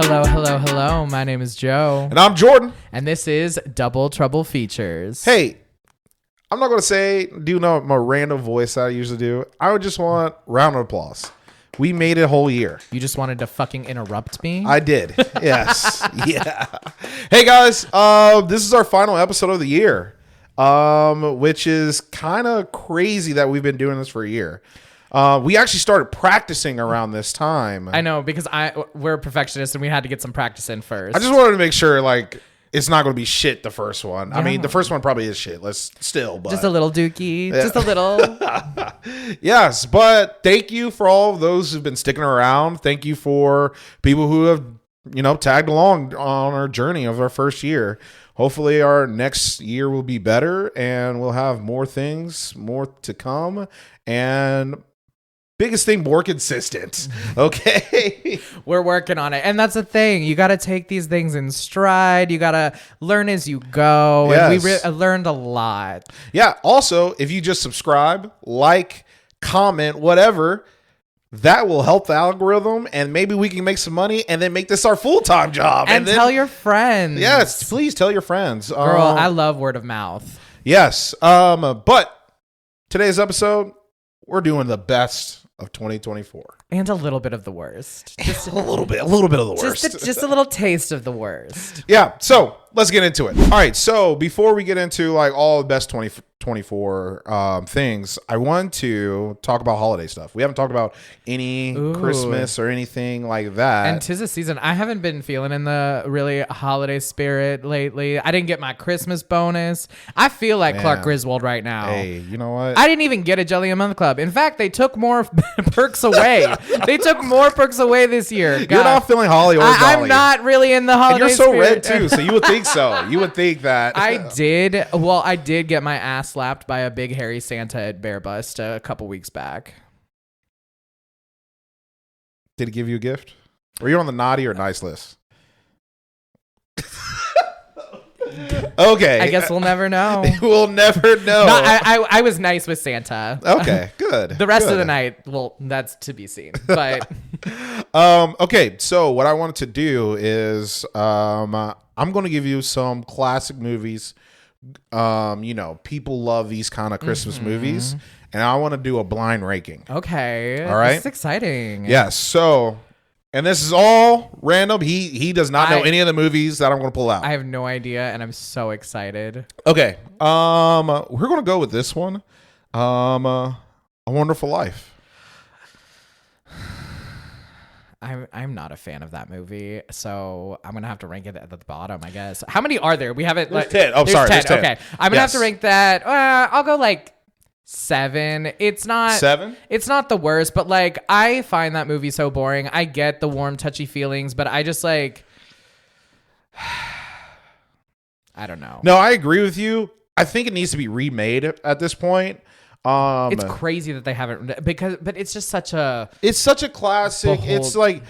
Hello, hello, hello. My name is Joe. And I'm Jordan. And this is Double Trouble Features. Hey, I'm not going to do my random voice that I usually do. I would just want round of applause. We made it a whole year. You just wanted to fucking interrupt me? I did. Yes. Yeah. Hey, guys. This is our final episode of the year, which is kind of crazy that we've been doing this for a year. We actually started practicing around this time. I know, because we're perfectionists and we had to get some practice in first. I just wanted to make sure, it's not going to be shit the first one. Yeah. I mean, the first one probably is shit. But just a little dookie. Yeah. Just a little. Yes, but thank you for all of those who've been sticking around. Thank you for people who have, tagged along on our journey of our first year. Hopefully our next year will be better and we'll have more things, more to come. And biggest thing, more consistent. Okay. We're working on it. And that's the thing. You got to take these things in stride. You got to learn as you go. Yes. And we learned a lot. Yeah. Also, if you just subscribe, like, comment, whatever, that will help the algorithm. And maybe we can make some money and then make this our full-time job. And then, tell your friends. Yes. Please tell your friends. Girl, I love word of mouth. Yes. But today's episode, we're doing the best of 2024 and a little bit of the worst. Just a little bit of the worst. Just a little taste of the worst. Yeah. So let's get into it. All right. So before we get into all the best 2024 things, I want to talk about holiday stuff. We haven't talked about any Christmas or anything like that. And 'tis the season. I haven't been feeling in the really holiday spirit lately. I didn't get my Christmas bonus. I feel like Clark Griswold right now. Hey, you know what? I didn't even get a Jelly a Month Club. In fact, they took more perks away. They took more perks away this year. God. You're not feeling holly or jolly. I'm not really in the holiday and you're so spirit. red too, so you would think so. You would think that. I did. Well, I did get my ass slapped by a big hairy Santa at Bear Bust a couple weeks back. Did he give you a gift? Were you on the naughty or nice list? Okay. I guess we'll never know. We'll never know. No, I was nice with Santa. Okay, good. The rest of the night, well, that's to be seen. But okay, so what I wanted to do is I'm going to give you some classic movies. People love these kind of Christmas movies, and I want to do a blind ranking. Okay. All right. This is exciting. Yes. So, and this is all random. He does not know any of the movies that I'm going to pull out. I have no idea, and I'm so excited. Okay. We're going to go with this one. A Wonderful Life. I'm not a fan of that movie, so I'm gonna have to rank it at the bottom, I guess. How many are there? We haven't. There's 10. Oh, sorry. 10. 10. Okay, I'm gonna have to rank that. I'll go 7. It's not 7. It's not the worst, but I find that movie so boring. I get the warm, touchy feelings, but I just I don't know. No, I agree with you. I think it needs to be remade at this point. It's crazy that they haven't, but it's just such a classic. It's I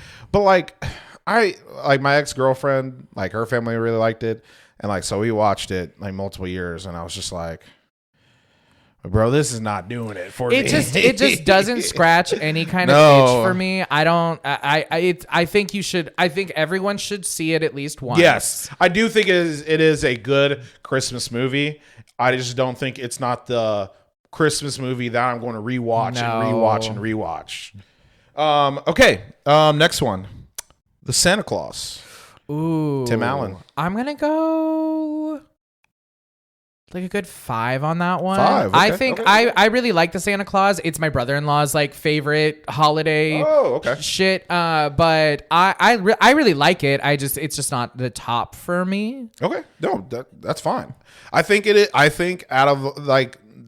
my ex-girlfriend, her family really liked it, and so we watched it multiple years, and I was just like, bro, this is not doing it for me. It just doesn't scratch any kind of itch for me. I think everyone should see it at least once. Yes, I do think it is a good Christmas movie. I just don't think it's not the Christmas movie that I'm going to rewatch and rewatch. Okay. Next one, The Santa Claus. Ooh, Tim Allen. I'm gonna go a good 5 on that one. 5. Okay, I think I really like The Santa Claus. It's my brother-in-law's favorite holiday. Oh, okay. Shit. But I really like it. It's just not the top for me. Okay. No, that's fine. I think I think out of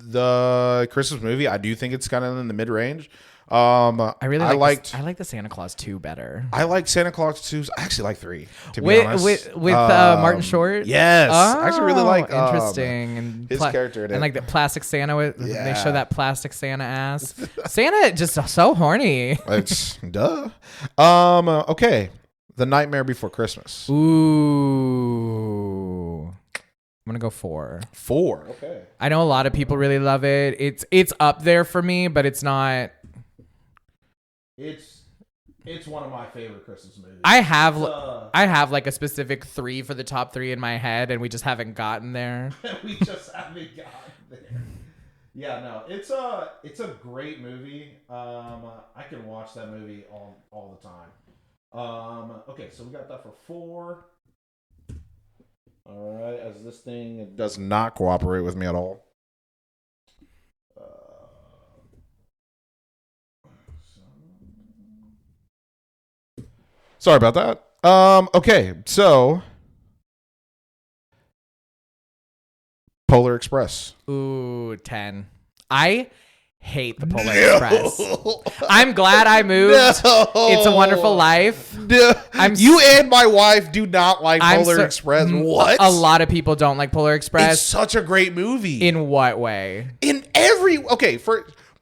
the Christmas movie, I do think it's kind of in the mid range. I like the Santa Claus 2 better. I like Santa Claus 2. I actually like 3. To be honest, with Martin Short. Yes, I actually really like interesting and his character. And the plastic Santa they show that plastic Santa ass. Santa just so horny. Duh. Okay, The Nightmare Before Christmas. Ooh. I'm gonna go 4. 4. Okay. I know a lot of people really love it. It's up there for me, but it's not. It's one of my favorite Christmas movies. I have like a specific 3 for the top 3 in my head, and we just haven't gotten there. We just haven't gotten there. Yeah, no, it's a great movie. I can watch that movie all the time. Okay, so we got that for 4. All right, as this thing does not cooperate with me at all. Sorry about that. Okay, so Polar Express. Ooh, 10. I hate the Polar Express. I'm glad I moved. No. It's a Wonderful Life. No. You and my wife do not like Polar Express. What? A lot of people don't like Polar Express. It's such a great movie. In what way?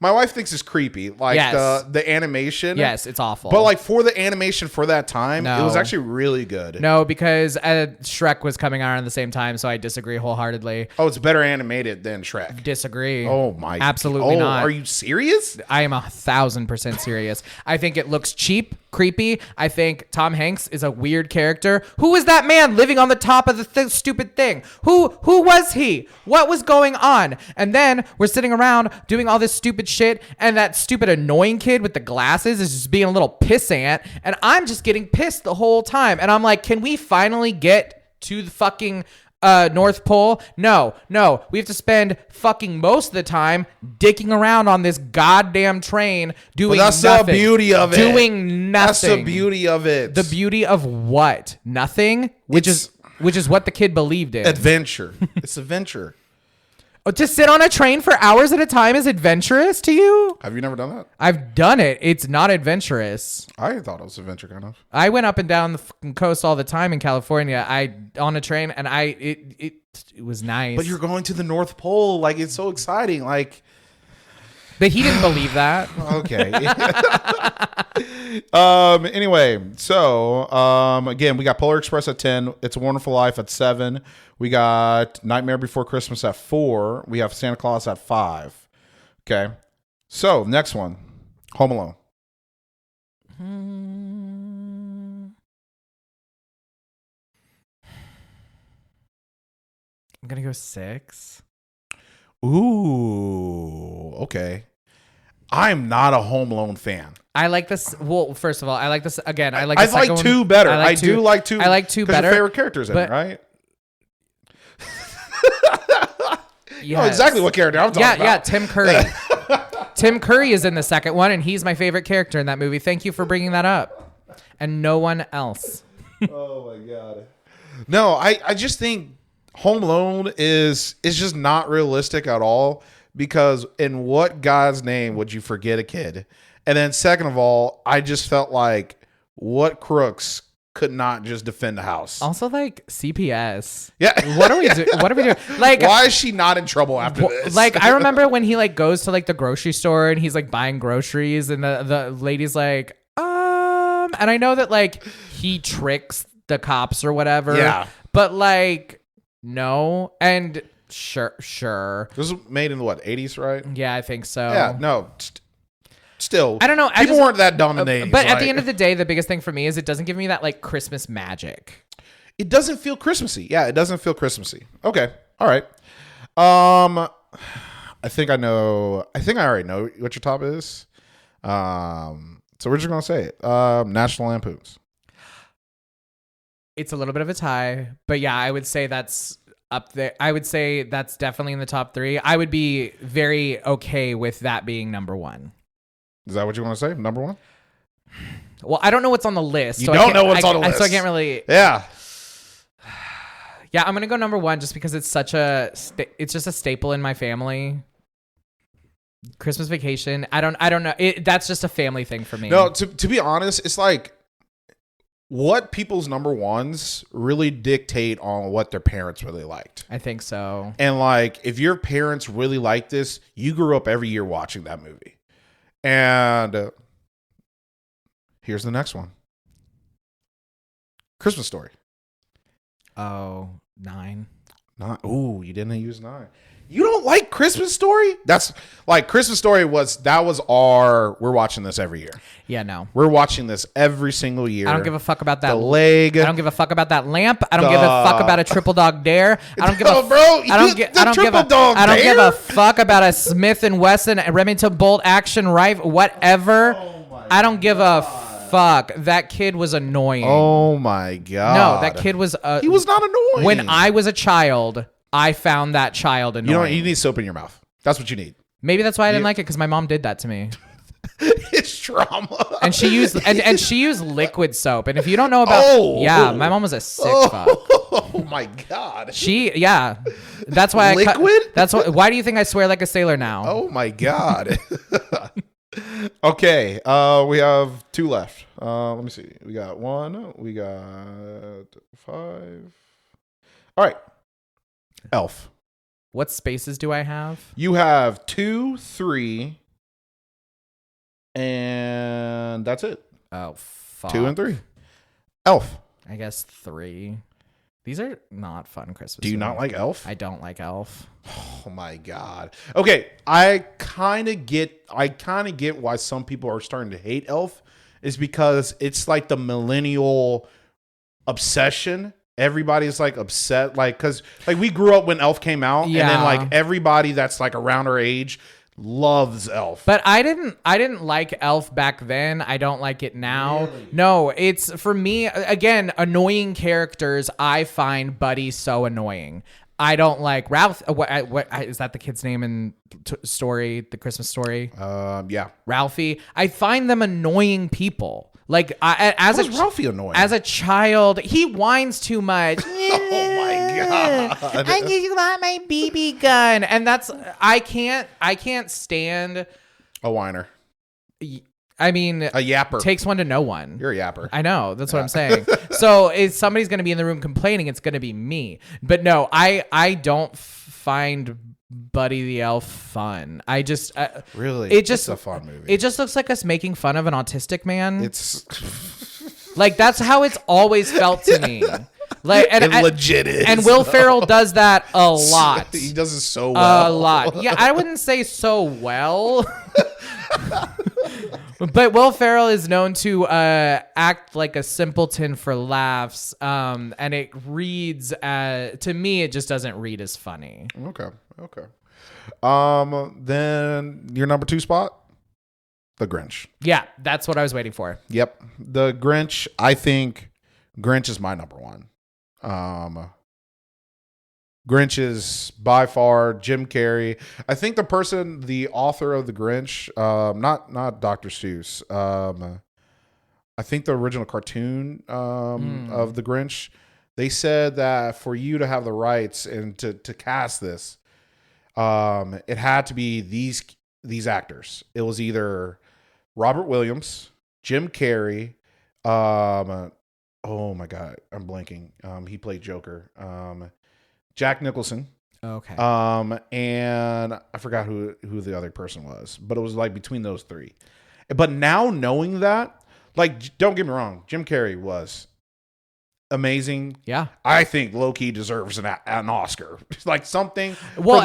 My wife thinks it's creepy, like Yes. the animation. Yes, it's awful. But like for the animation for that time, No. it was actually really good. No, because Shrek was coming out at the same time, so I disagree wholeheartedly. Oh, it's better animated than Shrek. Disagree. Oh my! Absolutely not. Are you serious? I am 1,000% serious. I think it looks cheap, creepy. I think Tom Hanks is a weird character. Who is that man living on the top of the stupid thing? Who was he? What was going on? And then we're sitting around doing all this stupid shit, and that stupid annoying kid with the glasses is just being a little pissant, and I'm just getting pissed the whole time. And I'm like, can we finally get to the fucking North Pole? No. We have to spend fucking most of the time dicking around on this goddamn train doing that's nothing. The beauty of it. Doing nothing. That's the beauty of it. The beauty of what? Nothing? Which is what the kid believed in. Adventure. It's adventure. To sit on a train for hours at a time is adventurous to you? Have you never done that? I've done it. It's not adventurous. I thought it was adventure kind of. I went up and down the fucking coast all the time in California. On a train, and it was nice. But you're going to the North Pole. Like, it's so exciting. Like, but he didn't believe that. Okay. Anyway, so again, we got Polar Express at 10. It's a Wonderful Life at 7. We got Nightmare Before Christmas at 4. We have Santa Claus at 5. Okay. So next one, Home Alone. I'm gonna go 6. Ooh. Okay. I'm not a Home Alone fan. I like this. Well, first of all, I like this again. I like. I the like second 2 one. better. I do like 2. I like 2 better. Your favorite characters in it, right? Yes. Oh, exactly what character I'm talking about. Yeah, Tim Curry. Tim Curry is in the second one, and he's my favorite character in that movie. Thank you for bringing that up. And no one else. Oh my god. No, I just think Home Alone is just not realistic at all, because in what God's name would you forget a kid? And then second of all, I just felt like what crooks could not just defend the house. Also, like CPS. Yeah. What are we doing? What are we doing? Like, why is she not in trouble after this? Like, I remember when he like goes to like the grocery store and he's like buying groceries, and the lady's like, and I know that like he tricks the cops or whatever. Yeah. But like, no, and sure. This was made in the what, 80s, right? Yeah, I think so. Yeah. No. Still, I don't know. People weren't that dumb in the 80s. But at the end of the day, the biggest thing for me is it doesn't give me that like Christmas magic. It doesn't feel Christmassy. Yeah, it doesn't feel Christmassy. Okay. All right. I think I already know what your top is. So we're just gonna say it. National Lampoons. It's a little bit of a tie, but yeah, I would say that's up there. I would say that's definitely in the top 3. I would be very okay with that being number 1. Is that what you want to say? Number 1? Well, I don't know what's on the list. You don't know what's on the list. So I can't really. Yeah. Yeah, I'm gonna go number 1 just because it's such it's just a staple in my family. Christmas Vacation. I don't know. That's just a family thing for me. No, to be honest, it's like what people's number ones really dictate on what their parents really liked. I think so. And like, if your parents really like this, you grew up every year watching that movie. And here's the next one. Christmas Story. Oh, 9. Ooh, you didn't use 9. You don't like Christmas Story? That's like Christmas Story we're watching this every year. Yeah, no. We're watching this every single year. I don't give a fuck about that The leg. I don't give a fuck about that lamp. I don't give a fuck about a triple dog dare. I don't give a Bro, I don't give a fuck about a Smith and Wesson Remington Bolt action rifle, whatever. I don't give a fuck. That kid was annoying. Oh my god. No, that kid was He was not annoying. When I was a child, I found that child annoying. You know what? You need soap in your mouth. That's what you need. Maybe that's why I didn't like it, because my mom did that to me. It's trauma. And she used and she used liquid soap. And if you don't know about my mom was a sick fuck. Oh my god. That's why Liquid? Why do you think I swear like a sailor now? Oh my god. Okay, we have 2 left. Let me see. We got 1. We got 5. All right. Elf. What spaces do I have? You have 2, 3, and that's it. Oh, fuck. 2 and 3. Elf. I guess 3. These are not fun Christmas. Do you not like Elf? I don't like Elf. Oh my god. Okay, I kind of get why some people are starting to hate Elf, is because it's like the millennial obsession. Everybody's like upset, like, because like we grew up when Elf came out, and then like everybody that's like around our age loves Elf. But I didn't like Elf back then. I don't like it now. Really? No, it's, for me, again, annoying characters. I find Buddy so annoying. I don't like Ralph. What is that the kid's name in Story, the Christmas Story? Yeah, Ralphie. I find them annoying people. Like Ralphie annoying? As a child, he whines too much. Oh my god! I just want my BB gun, and that's I can't stand a whiner. I mean, a yapper. Takes one to know one. You're a yapper. I know. That's what I'm saying. So if somebody's going to be in the room complaining, it's going to be me. But no, I don't find Buddy the Elf fun. I just really, it's a fun movie. It just looks like us making fun of an autistic man. It's like that's how it's always felt to me. Like, and it legit is. And Will Ferrell does that a lot. He does it so well. A lot. Yeah, I wouldn't say so well. But Will Ferrell is known to act like a simpleton for laughs, and it reads to me, it just doesn't read as funny. Okay. Then your number 2 spot, The Grinch. Yeah, that's what I was waiting for. Yep, The Grinch. I think Grinch is my number 1. Grinch is by far Jim Carrey. I think the author of The Grinch, not Dr. Seuss. I think the original cartoon of The Grinch, they said that for you to have the rights and to cast this, it had to be these actors. It was either Robert Williams, Jim Carrey, oh my god, I'm blanking. He played Joker. Jack Nicholson. Okay. And I forgot who the other person was, but it was like between those 3. But now knowing that, like, don't get me wrong, Jim Carrey was amazing. Yeah. I think low-key deserves an Oscar. Like something. Well,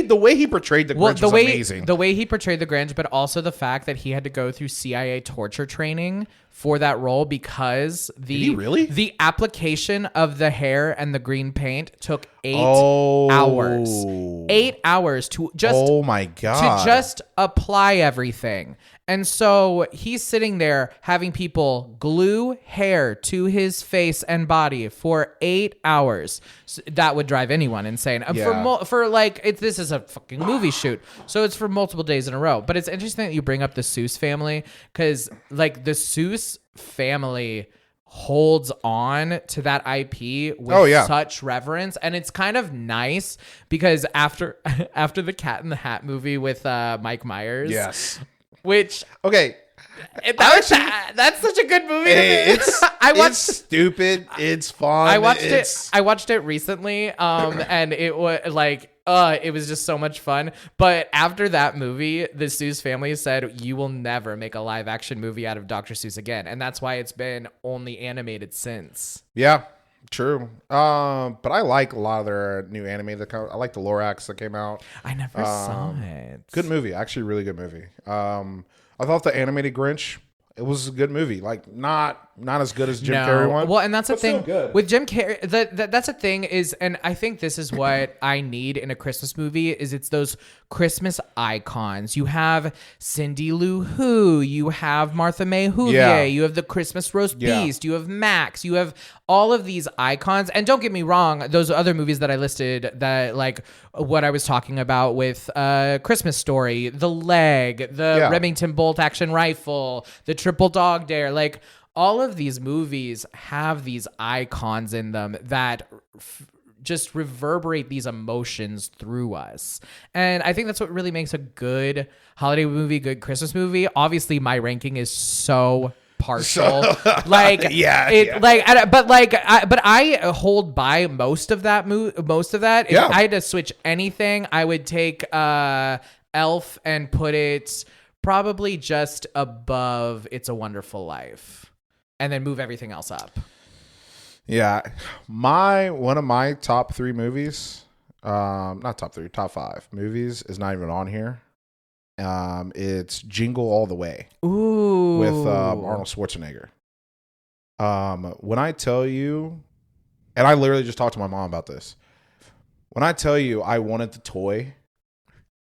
the way he portrayed the Grinch was amazing. The way he portrayed the Grinch, but also the fact that he had to go through CIA torture training for that role, because the application of the hair and the green paint took 8 hours. 8 hours to just apply everything. And so he's sitting there having people glue hair to his face and body for 8 hours. So that would drive anyone insane. Yeah. This is a fucking movie shoot, so it's for multiple days in a row. But it's interesting that you bring up the Seuss family, because like the Seuss family holds on to that IP with such reverence, and it's kind of nice because after the Cat in the Hat movie with Mike Myers, yes. Which okay, that's such a good movie. It's stupid. It's fun. I watched it recently, and it was like, it was just so much fun. But after that movie, the Seuss family said, "You will never make a live action movie out of Dr. Seuss again," and that's why it's been only animated since. Yeah. True. But I like a lot of their new anime I like the Lorax that came out. I never saw it. Good movie, actually, really good movie. I thought the animated Grinch, it was a good movie. Like not as good as Jim Carrey one. Well, and that's the but still thing good. with Jim Carrey. That's the thing is, and I think this is what I need in a Christmas movie is it's those Christmas icons. You have Cindy Lou Who, you have Martha May Whovier, Yeah. you have the Christmas Roast Yeah. Beast, you have Max, you have all of these icons. And don't get me wrong, those other movies that I listed, that like what I was talking about with Christmas Story, The Leg, the Remington Bolt Action Rifle, the Triple Dog Dare, like all of these movies have these icons in them that just reverberate these emotions through us. And I think that's what really makes a good holiday movie, good Christmas movie. Obviously, my ranking is so partial. Like, but I hold by most of that. If I had to switch anything, I would take Elf and put it probably just above It's a Wonderful Life. And then move everything else up. Yeah, one of my top 3 movies, not top 3, top 5 movies is not even on here. It's Jingle All the Way. Ooh, with Arnold Schwarzenegger. When I tell you, and I literally just talked to my mom about this. When I tell you, I wanted the toy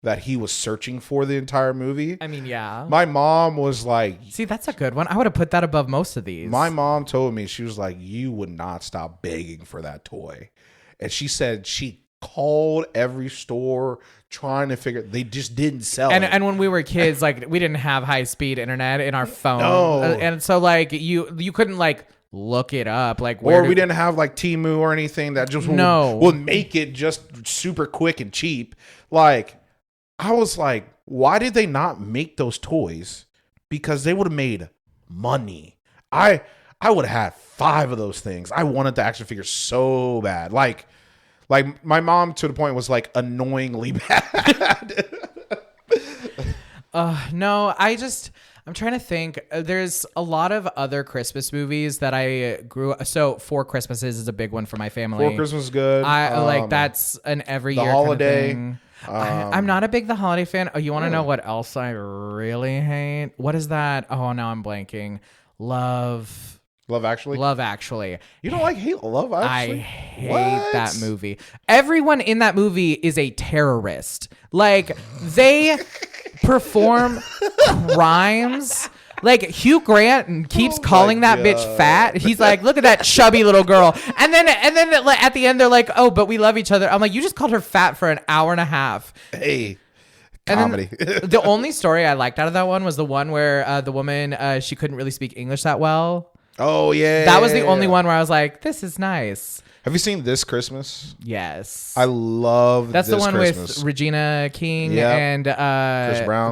that he was searching for the entire movie. I mean, yeah. My mom was like, see, that's a good one. I would have put that above most of these. My mom told me, she was like, you would not stop begging for that toy. And she said she called every store trying to figure, they just didn't sell it. And when we were kids, like we didn't have high speed internet in our phone. No. And so like you couldn't like look it up. Like or we didn't have like Temu or anything that just would make it just super quick and cheap. Like, I was like, why did they not make those toys? Because they would have made money. I would have had 5 of those things. I wanted the action figure so bad. Like my mom to the point was like annoyingly bad. No, I'm trying to think. There's a lot of other Christmas movies that I grew up. So Four Christmases is a big one for my family. 4 Christmas is good. I like that's an every The year Holiday. kind of thing. I'm not a big The Holiday fan. Oh, you want to know what else I really hate? What is that? Oh, now I'm blanking. Love Actually. Love Actually. You don't hate Love Actually? I hate that movie. Everyone in that movie is a terrorist. Like they perform crimes. Like Hugh Grant keeps calling that bitch fat. He's like, look at that chubby little girl. And then at the end they're like, oh, but we love each other. I'm like, you just called her fat for an hour and a half. Hey, comedy. comedy. The only story I liked out of that one was the one where the woman she couldn't really speak English that well. Oh yeah, That was the only one where I was like, this is nice. Have you seen This Christmas? Yes. I love That's This the one Christmas. with Regina King Yep. and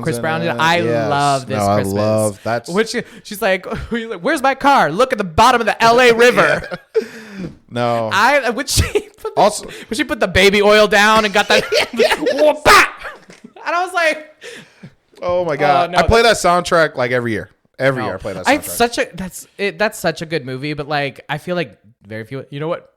Chris Brown. I love This Christmas. I love that. Which she's like, where's my car? Look at the bottom of the LA River. No. When she put the baby oil down and got that and I was like, oh my god. no, I play that soundtrack like every year. Every year I play that soundtrack. That's such a good movie, but like I feel like very few. You know what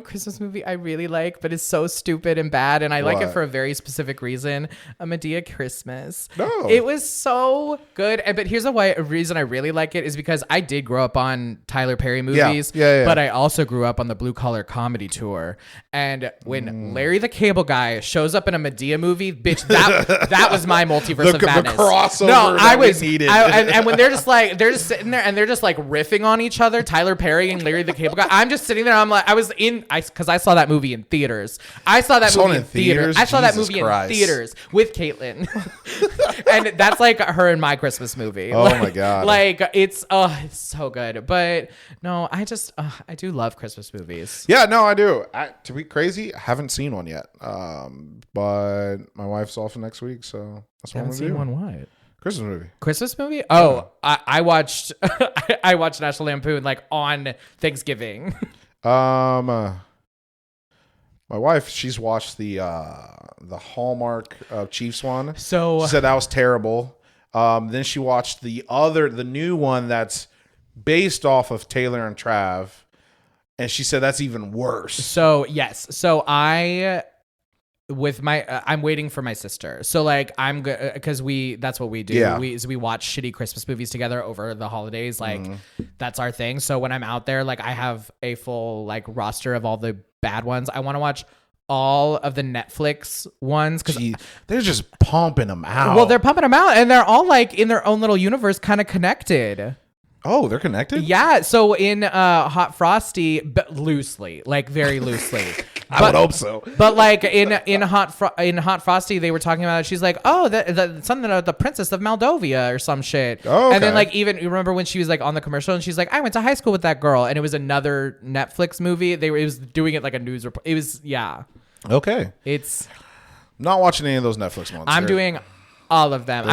Christmas movie I really like, but it's so stupid and bad, and I like it for a very specific reason. A Medea Christmas. No. It was so good. But here's a reason I really like it is because I did grow up on Tyler Perry movies, Yeah. but I also grew up on the Blue Collar Comedy Tour. And when Larry the Cable Guy shows up in a Medea movie, bitch, that was my multiverse of madness. The crossover No, I we was needed. and when they're just sitting there and they're just like riffing on each other, Tyler Perry and Larry the Cable Guy. I'm just sitting there. I'm like, because I saw that movie in theaters. I saw that movie in theaters. I saw that movie in theaters with Caitlin, and that's like her and my Christmas movie. Oh my god! Like it's so good. But no, I do love Christmas movies. Yeah, no, I do. To be crazy, I haven't seen one yet. But my wife's off next week, so that's what I'm gonna do. One what? Christmas movie. Oh, I watched I watched National Lampoon like on Thanksgiving. My wife, she's watched the Hallmark Chiefs one. So she said that was terrible. Then she watched the new one that's based off of Taylor and Trav. And she said that's even worse. So yes, so I with my I'm waiting for my sister. So like I'm good because that's what we do. Yeah. We watch shitty Christmas movies together over the holidays. Like that's our thing. So when I'm out there, like I have a full like roster of all the bad ones. I want to watch all of the Netflix ones because They're just pumping them out. well, they're pumping them out and they're all like in their own little universe, kind of connected. Oh, they're connected? Yeah. So in Hot Frosty, but loosely, like very loosely. I would hope so. But like in Hot Frosty, they were talking about it. She's like, oh, something about the Princess of Moldova or some shit. Oh, okay. And then like even you remember when she was like on the commercial and she's like, I went to high school with that girl, and it was another Netflix movie. It was doing it like a news report. It was Okay. It's Not watching any of those Netflix ones. I'm doing all of them.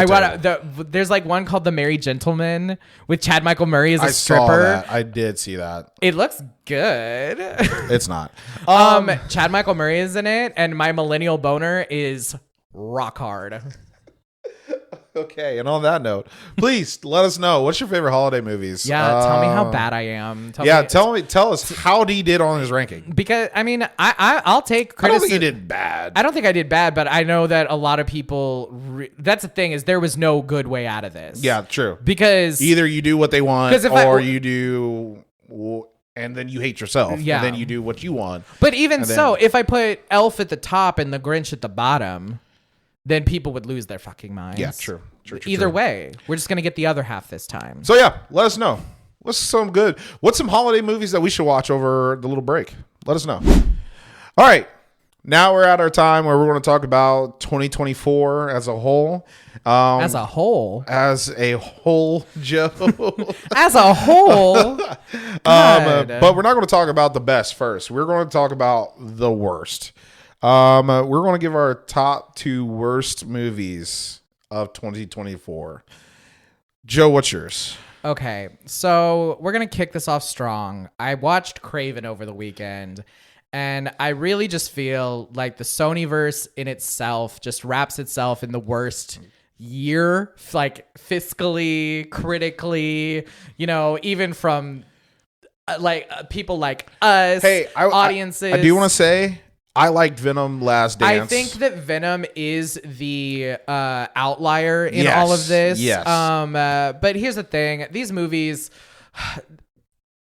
There's like one called The Merry Gentleman with Chad Michael Murray as a stripper. Saw that. I did see that. It looks good. It's not. Chad Michael Murray is in it, and my millennial boner is rock hard. Okay, and on that note, please let us know what's your favorite holiday movies. Yeah, tell me how bad I am. Tell us how he did on his ranking. Because I mean, I'll take I criticism. don't think he did bad. I don't think I did bad, but I know that a lot of people. That's the thing is there was no good way out of this. Yeah, true. Because Either you do what they want, 'Cause if you do, and then you hate yourself. Yeah. And then you do what you want. But even And then- so, if I put Elf at the top and the Grinch at the bottom, then people would lose their fucking minds. Yeah, true. Either way, we're just gonna get the other half this time. So yeah, let us know. What's some holiday movies that we should watch over the little break? Let us know. All right. Now we're at our time where we're going to talk about 2024 as a whole. As a whole, Joe. as a whole. God. But we're not going to talk about the best first. We're going to talk about the worst. We're going to give our top 2 worst movies of 2024. Joe, what's yours? Okay, so we're gonna kick this off strong. I watched Craven over the weekend, and I really just feel like the Sonyverse in itself just wraps itself in the worst year, like fiscally, critically, even from people like us, audiences. I do want to say I liked Venom Last Dance. I think that Venom is the outlier in all of this. Yes. But here's the thing: these movies,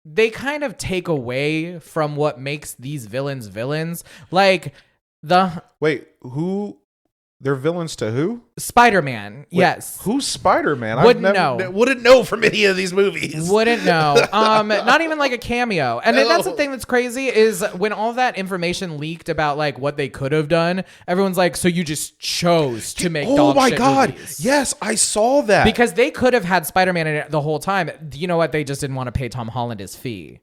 they kind of take away from what makes these villains. Like wait, who? They're villains to who? Spider-Man. Yes. Who's Spider-Man? Wouldn't know from any of these movies. Wouldn't know. Not even like a cameo. And that's the thing that's crazy is when all that information leaked about like what they could have done, everyone's like, so you just chose to make dog shit movies. Yes, I saw that. Because they could have had Spider-Man in it the whole time. You know what? They just didn't want to pay Tom Holland his fee.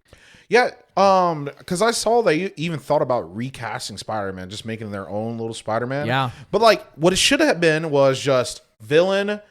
Yeah, because I saw they even thought about recasting Spider-Man, just making their own little Spider-Man. Yeah. But like what it should have been was just villain,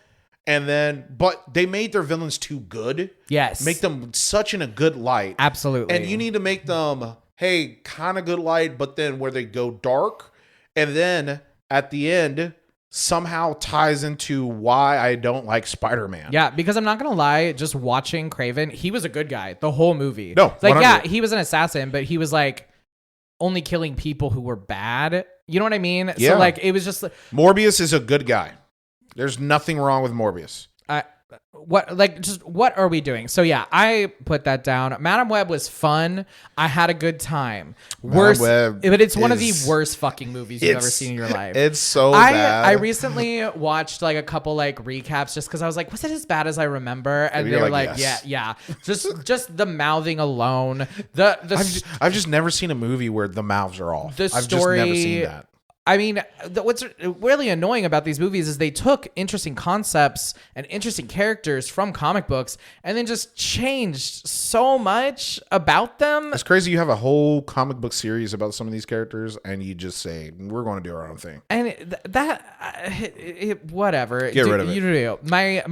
but they made their villains too good. Yes. Make them such in a good light. Absolutely. And you need to make them, hey, kind of good light, but then where they go dark, and then at the end somehow ties into why I don't like Spider-Man. Yeah, because I'm not gonna lie, just watching Craven, he was a good guy the whole movie. No, like 100. yeah, he was an assassin, but he was like only killing people who were bad. You know what I mean? Yeah. So like it was just Morbius is a good guy. There's nothing wrong with Morbius. what are we doing? So yeah, I put that down. Madam Web was fun. I had a good time. Worst, Web but it's one of the is- worst fucking movies you've ever seen in your life. It's so bad. I recently watched like a couple like recaps just because I was like, was it as bad as I remember? And you're they were like, like, yes. yeah. Just the mouthing alone. I've just never seen a movie where the mouths are off. The I've just story- never seen that. I mean, what's really annoying about these movies is they took interesting concepts and interesting characters from comic books and then just changed so much about them. It's crazy you have a whole comic book series about some of these characters and you just say, we're going to do our own thing. And whatever. Get rid of it. You do. My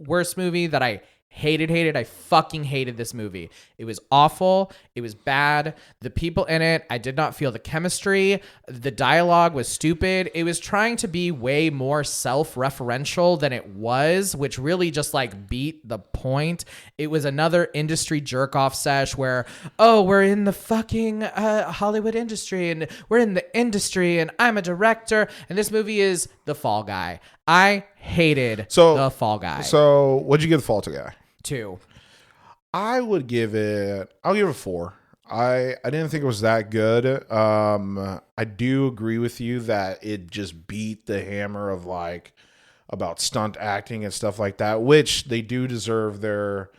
worst movie that I I fucking hated this movie. It was awful. It was bad. The people in it, I did not feel the chemistry. The dialogue was stupid. It was trying to be way more self-referential than it was, which really just like beat the point. It was another industry jerk-off sesh where, oh, we're in the fucking Hollywood industry and we're in the industry and I'm a director. And this movie is The Fall Guy. I hated The Fall Guy. So what'd you give The Fall Guy? 2. I'll give it 4. I didn't think it was that good. I do agree with you that it just beat the hammer of like about stunt acting and stuff like that, which they do deserve their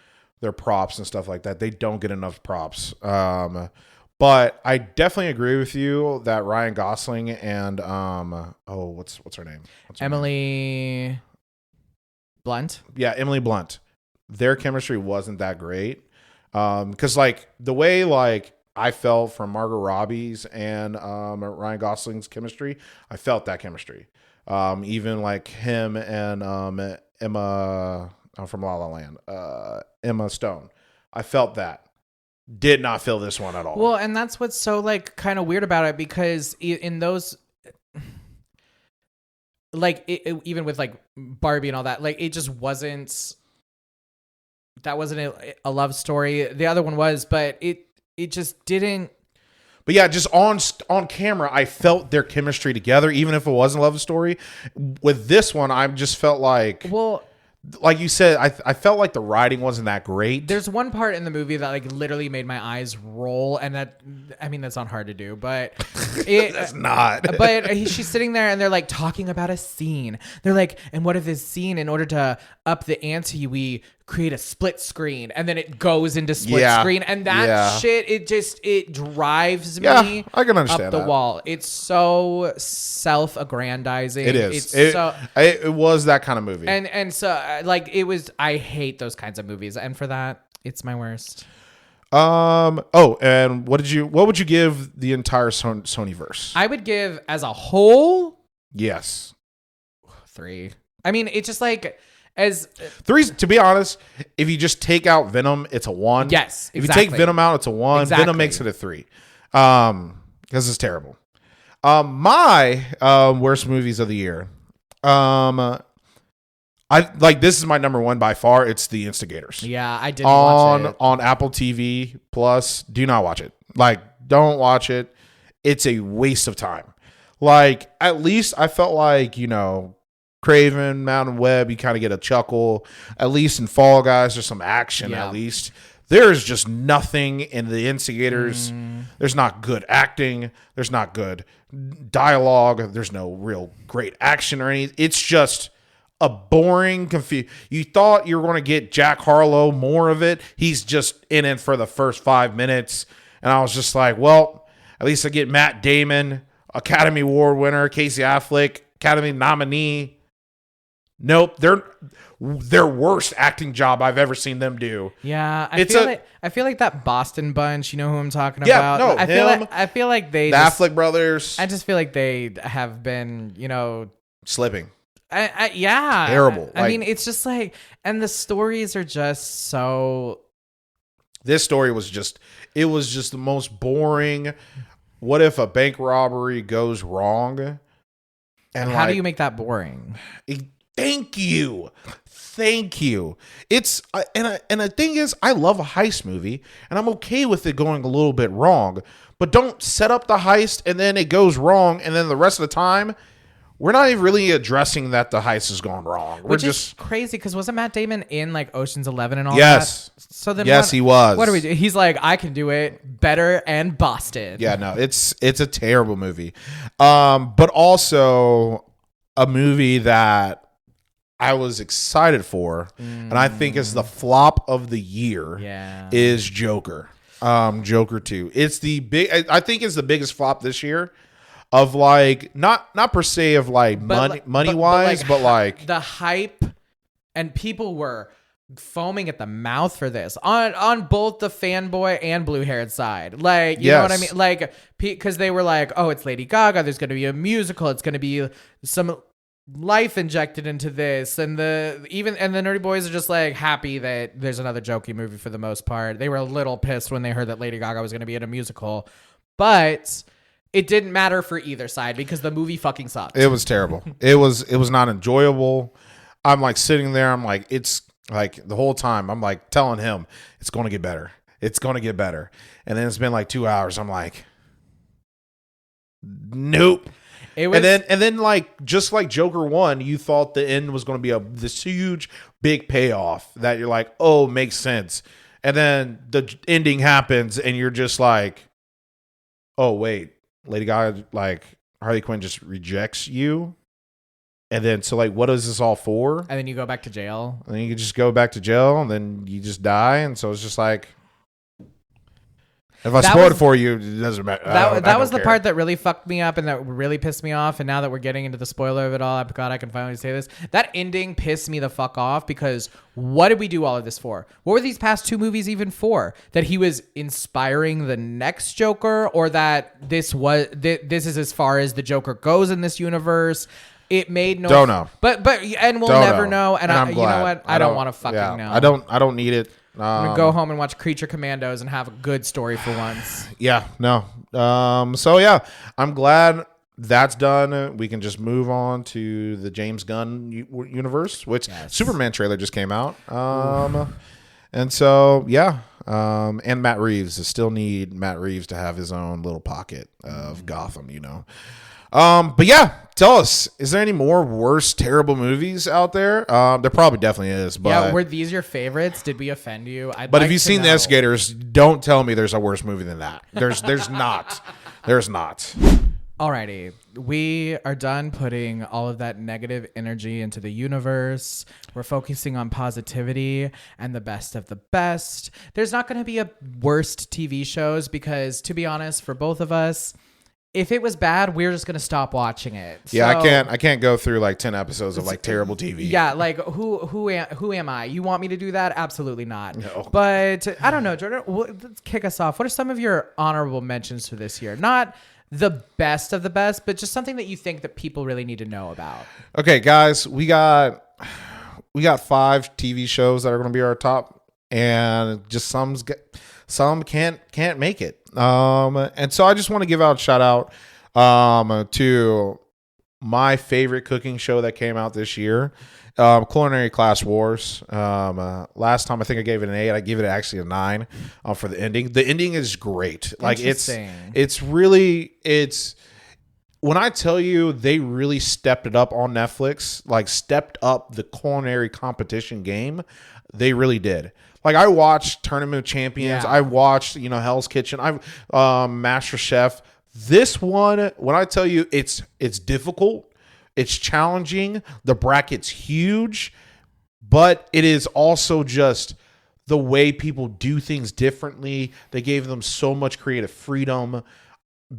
props and stuff like that. They don't get enough props. But I definitely agree with you that Ryan Gosling and what's her name? Emily Blunt. Yeah, Emily Blunt. Their chemistry wasn't that great. Because like the way like I felt from Margot Robbie's and Ryan Gosling's chemistry, I felt that chemistry. Even like him and Emma from La La Land, Emma Stone, I felt that. Did not feel this one at all. Well, and that's what's so like kind of weird about it, because in those, like even with like Barbie and all that, like it just wasn't. That wasn't a love story. The other one was, but it just didn't. But yeah, just on camera, I felt their chemistry together, even if it wasn't a love story. With this one, I just felt like, well, like you said, I felt like the writing wasn't that great. There's one part in the movie that like literally made my eyes roll, and that, I mean, that's not hard to do, but that's not. But she's sitting there and they're like talking about a scene. They're like, and what if this scene, in order to up the ante, we create a split screen, and then it goes into split screen, and that shit, it drives me I can understand up the wall. It's so self-aggrandizing. It is. It was that kind of movie, and so like it was. I hate those kinds of movies, and for that, it's my worst. And what would you give the entire Sonyverse? I would give as a whole, yes, 3. I mean, it's just like. As 3, to be honest, if you just take out Venom, it's a 1. Yes, exactly. If you take Venom out, it's a 1. Exactly. Venom makes it a 3. Because it's terrible. My worst movies of the year. I like, this is my number 1 by far. It's The Instigators. Yeah, I didn't watch it on Apple TV Plus. Do not watch it. Like, don't watch it. It's a waste of time. Like, at least I felt like, Craven, Mountain Web, you kind of get a chuckle. At least in Fall Guys, there's some action. At least there's just nothing in The Instigators. There's not good acting. There's not good dialogue. There's no real great action or anything. It's just a boring, confused. You thought you were going to get Jack Harlow, more of it. He's just in it for the first 5 minutes, and I was just like, well, at least I get Matt Damon, Academy Award winner, Casey Affleck, Academy nominee. Nope, their worst acting job I've ever seen them do. Yeah, I feel like that Boston bunch. You know who I'm talking about? No, I feel like they the Affleck brothers. I just feel like they have been, slipping. Yeah, terrible. I mean, it's just like, and the stories are just so. This story was just the most boring. What if a bank robbery goes wrong? And how do you make that boring? Thank you. It's and the thing is, I love a heist movie, and I'm okay with it going a little bit wrong. But don't set up the heist and then it goes wrong, and then the rest of the time, we're not even really addressing that the heist has gone wrong. Which is crazy, because wasn't Matt Damon in like Ocean's 11 and all that? So then he was. What do we do? He's like, I can do it better and Boston. Yeah, no, it's a terrible movie. But also a movie that I was excited for, and I think is the flop of the year. Is Joker. Joker 2. It's I think it's the biggest flop this year. Of like not per se of like money wise, but like the hype, and people were foaming at the mouth for this on both the fanboy and blue haired side. Like, you know what I mean? Like, because they were like, oh, it's Lady Gaga. There's going to be a musical. It's going to be some life injected into this, and the Nerdy Boys are just like happy that there's another jokey movie for the most part. They were a little pissed when they heard that Lady Gaga was going to be in a musical, but it didn't matter for either side because the movie fucking sucked. It was terrible. It was not enjoyable. I'm like sitting there. I'm like, it's like the whole time I'm like telling him it's going to get better. It's going to get better. And then it's been like 2 hours. I'm like, nope. It was, and then like just like Joker 1, you thought the end was going to be this huge big payoff that you're like, oh, makes sense. And then the ending happens and you're just like, oh wait, Lady Gaga, like Harley Quinn just rejects you. And then so like, what is this all for? and then you go back to jail. And then you can just go back to jail and then you just die. And so it's just like, if I spoiled it for you, it doesn't matter. That was the part that really fucked me up and that really pissed me off. And now that we're getting into the spoiler of it all, God, I can finally say this. That ending pissed me the fuck off because what did we do all of this for? What were these past 2 movies even for? That he was inspiring the next Joker, or that this is as far as the Joker goes in this universe? It made no. Don't know. But and we'll never know. And I'm you glad. know what? I don't want to fucking know. I don't need it. I'm gonna go home and watch Creature Commandos and have a good story for once. Yeah, no. So yeah, I'm glad that's done. We can just move on to the James Gunn universe, which Superman trailer just came out. And so yeah, and Matt Reeves. I still need Matt Reeves to have his own little pocket of Gotham, you know. But yeah, tell us, is there any more worse, terrible movies out there? There probably definitely is. But yeah, were these your favorites? Did we offend you? But if you've seen The Instigators, don't tell me there's a worse movie than that. There's not. There's not. Alrighty, we are done putting all of that negative energy into the universe. We're focusing on positivity and the best of the best. There's not going to be a worst TV shows because, to be honest, for both of us, if it was bad, we're just gonna stop watching it. Yeah, So, I can't go through like 10 episodes of like terrible TV. Yeah, like who am I? You want me to do that? Absolutely not. No. But I don't know, Jordan. Let's kick us off. What are some of your honorable mentions for this year? Not the best of the best, but just something that you think that people really need to know about. Okay, guys, we got 5 TV shows that are going to be our top, and just some can't make it. And so I just want to give out a shout out to my favorite cooking show that came out this year, Culinary Class Wars. Last time I think I gave it an 8. I give it actually a 9 for the ending. The ending is great. Like it's when I tell you they really stepped it up on Netflix, like stepped up the culinary competition game, they really did. Like I watched Tournament of Champions, I watched, Hell's Kitchen, Master Chef. This one, when I tell you it's difficult, it's challenging, the bracket's huge, but it is also just the way people do things differently. They gave them so much creative freedom.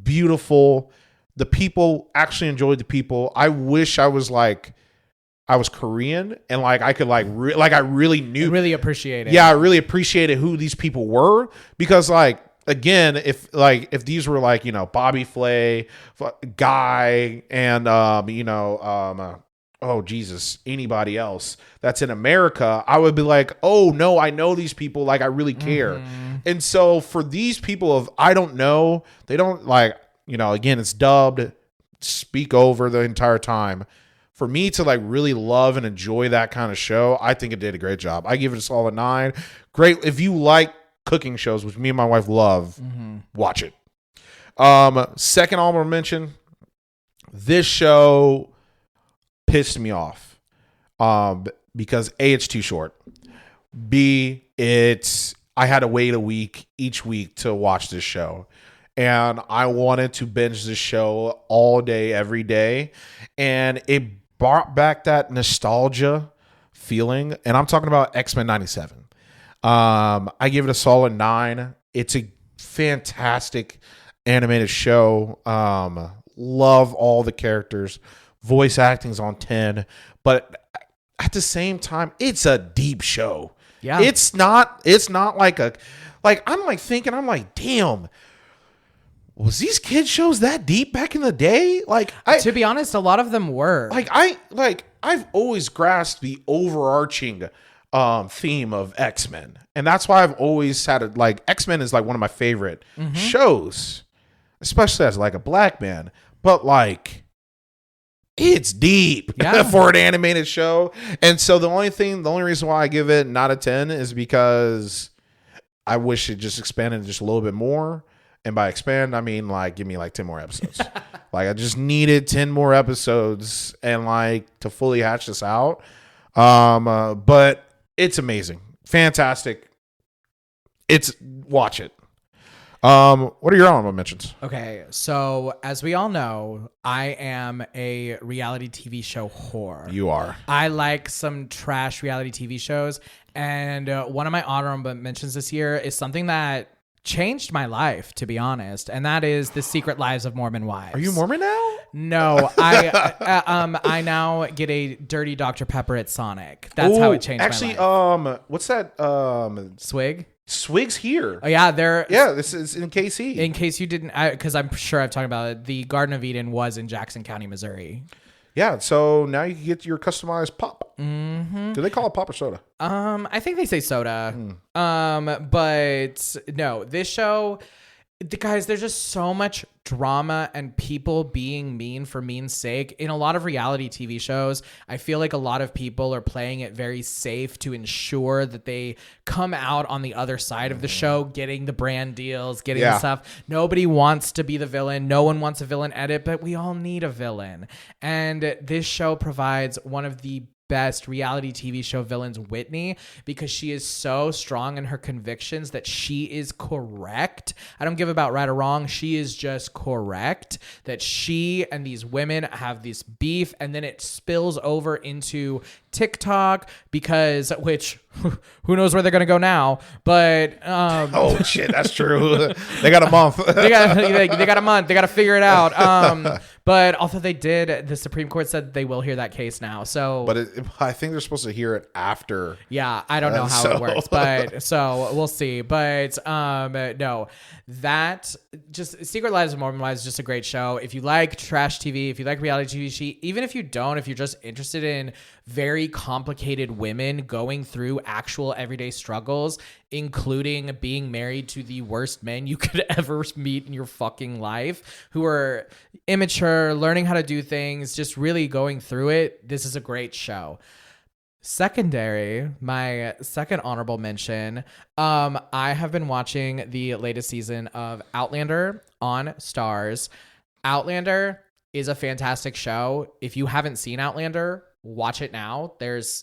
Beautiful. The people actually enjoyed the people. I wish I was Korean and like I could I really knew, really appreciate it. Yeah, I really appreciated who these people were because again, if these were Bobby Flay, Guy, and oh Jesus, anybody else that's in America, I would be like, oh no, I know these people, like I really care. Mm-hmm. And so for these people I don't know, they don't again, it's dubbed, speak over the entire time. For me to really love and enjoy that kind of show, I think it did a great job. I give it a solid 9. Great. If you like cooking shows, which me and my wife love, watch it. Second honorable mention, this show pissed me off because A, it's too short. B, I had to wait each week to watch this show. And I wanted to binge this show all day, every day. And it brought back that nostalgia feeling. And I'm talking about X-Men 97. I give it a solid 9. It's a fantastic animated show. Love all the characters. Voice acting's on 10. But at the same time, it's a deep show. Yeah. It's not I'm thinking, damn. was these kid shows that deep back in the day? To be honest, a lot of them were. I've always grasped the overarching theme of X-Men. And that's why I've always had it, like, X-Men is like one of my favorite shows, especially as like a black man. But like, it's deep for an animated show. And so the only reason why I give it not a 10 is because I wish it just expanded just a little bit more. And by expand, I mean, like, give me like 10 more episodes. Like, I just needed 10 more episodes and like to fully hatch this out. But it's amazing. Fantastic. Watch it. What are your honorable mentions? Okay, so as we all know, I am a reality TV show whore. You are. I like some trash reality TV shows, and one of my honorable mentions this year is something that changed my life, to be honest, and that is The Secret Lives of Mormon Wives. Are you Mormon now? No, I now get a dirty Dr. Pepper at Sonic. That's how it changed my life. What's that? Swig? Swig's here. Oh yeah, This is in KC. In case you didn't, because I'm sure I've talked about it, the Garden of Eden was in Jackson County, Missouri. Yeah, so now you can get your customized pop. Mm-hmm. Do they call it pop or soda? I think they say soda. But no, this show, guys, there's just so much drama and people being mean for mean's sake. In a lot of reality TV shows, I feel like a lot of people are playing it very safe to ensure that they come out on the other side of the show, getting the brand deals, getting the stuff. Nobody wants to be the villain. No one wants a villain edit, but we all need a villain. And this show provides one of the best reality TV show villains, Whitney, because she is so strong in her convictions that she is correct. I don't give about right or wrong. She is just correct that she and these women have this beef, and then it spills over into TikTok which who knows where they're gonna go now, but oh shit, that's true. They got a month. they got a month. They got to figure it out. But although the Supreme Court said they will hear that case now. So, but I think they're supposed to hear it after. Yeah, I don't know how it works, but so we'll see. But no, that just Secret Lives of Mormon Wives is just a great show. If you like trash TV, if you like reality TV, even if you don't, if you're just interested in very complicated women going through actual everyday struggles, including being married to the worst men you could ever meet in your fucking life, who are immature, learning how to do things, just really going through it, this is a great show. Secondary, my second honorable mention, I have been watching the latest season of Outlander on Starz. Outlander is a fantastic show. If you haven't seen Outlander, watch it now.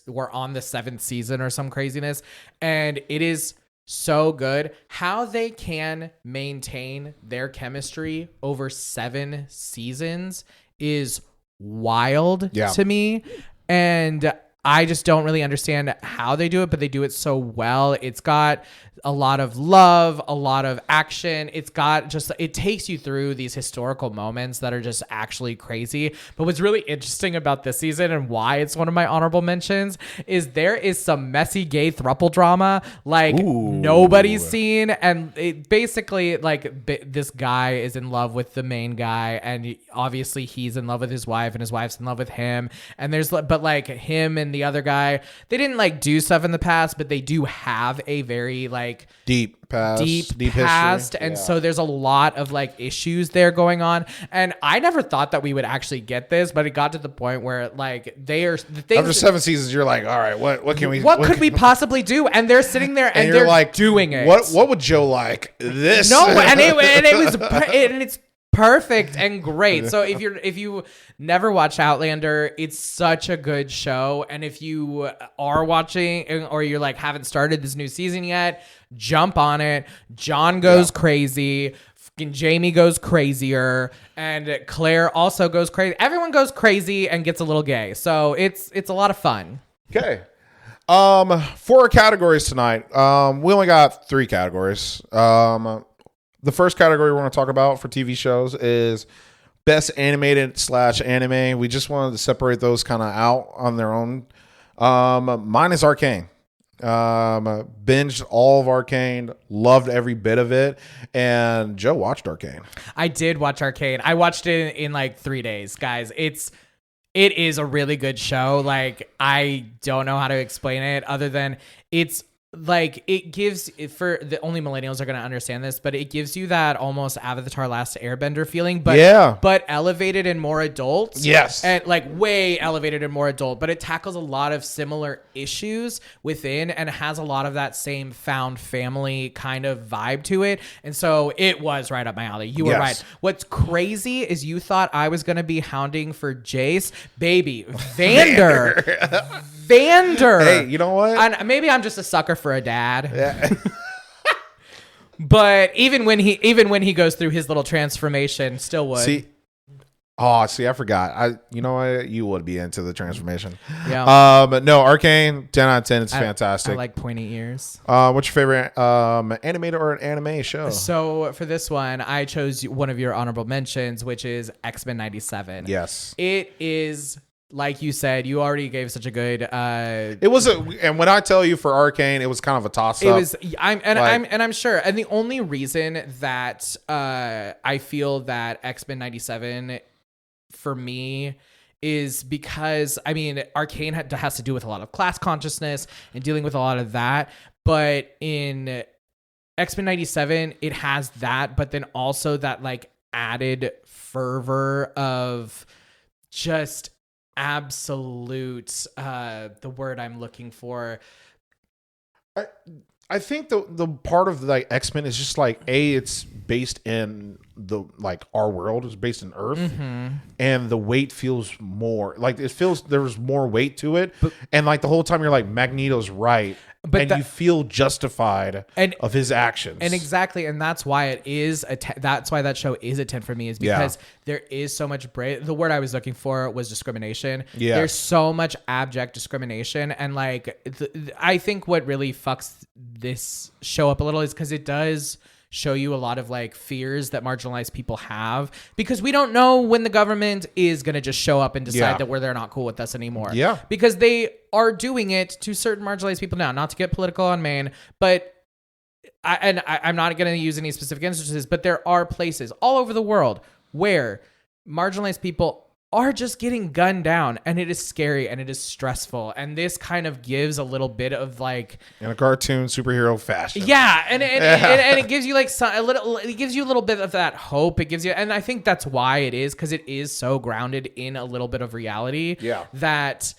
We're on the 7th season or some craziness, and it is so good. How they can maintain their chemistry over 7 seasons is wild to me, and I just don't really understand how they do it, but they do it so well. It's got a lot of love, a lot of action. It takes you through these historical moments that are just actually crazy. But what's really interesting about this season and why it's one of my honorable mentions is there is some messy gay throuple drama like nobody's seen. And it basically, like, this guy is in love with the main guy, and obviously he's in love with his wife, and his wife's in love with him. And but like him and the other guy, they didn't like do stuff in the past, but they do have a very like deep past, history. And so there's a lot of like issues there going on, and I never thought that we would actually get this, but it got to the point where like the things after 7 seasons you're like, all right, what could we possibly do? And they're sitting there and they're like doing it. What would Joe like this? No, and it's perfect and great. So if you never watched Outlander, it's such a good show. And if you are watching or you're like haven't started this new season yet, jump on it. John goes crazy. Fucking Jamie goes crazier, and Claire also goes crazy. Everyone goes crazy and gets a little gay. So it's a lot of fun. Okay. 4 categories tonight. We only got 3 categories. The first category we want to talk about for TV shows is best animated / anime. We just wanted to separate those kind of out on their own. Mine is Arcane. Binged all of Arcane, loved every bit of it. And Joe watched Arcane. I did watch Arcane. I watched it in like 3 days, guys. It is a really good show. Like, I don't know how to explain it other than it's like it gives for the only millennials are going to understand this, but it gives you that almost Avatar Last Airbender feeling, but elevated and more adult. Yes. And like way elevated and more adult, but it tackles a lot of similar issues within and has a lot of that same found family kind of vibe to it. And so it was right up my alley. You were right. What's crazy is you thought I was going to be hounding for Jace. Baby, Vander. Vander. Hey, you know what? And maybe I'm just a sucker for a dad. Yeah. But even when he goes through his little transformation, still would. See, I forgot. You know what? You would be into the transformation. Yeah. But no, Arcane, 10 out of 10. It's fantastic. I like pointy ears. What's your favorite animated or an anime show? So for this one, I chose one of your honorable mentions, which is X-Men 97. Yes. It is, like you said, you already gave such a good. It was and when I tell you for Arcane, it was kind of a toss up. It was. I'm sure. And the only reason that I feel that X-Men 97 for me is because Arcane has to do with a lot of class consciousness and dealing with a lot of that, but in X-Men 97 it has that, but then also that like added fervor of just absolute the word I'm looking for. I think the part of like X-Men is just like it's based in the like our world is based in Earth, and the weight feels more like it feels there's more weight to it, and like the whole time you're like Magneto's right, but you feel justified of his actions, and exactly, and that's why it is that's why that show is a 10 for me, is because there is so much the word I was looking for was discrimination. There's so much abject discrimination, and like I think what really fucks this show up a little is because it does show you a lot of like fears that marginalized people have, because we don't know when the government is going to just show up and decide that they're not cool with us anymore. Yeah. Because they are doing it to certain marginalized people now, not to get political on Maine, but I'm not going to use any specific instances, but there are places all over the world where marginalized people are just getting gunned down, and it is scary and it is stressful, and this kind of gives a little bit of like in a cartoon superhero fashion. Yeah, and it gives you like it gives you a little bit of that hope. It gives you, and I think that's why it is, because it is so grounded in a little bit of reality. Yeah, that's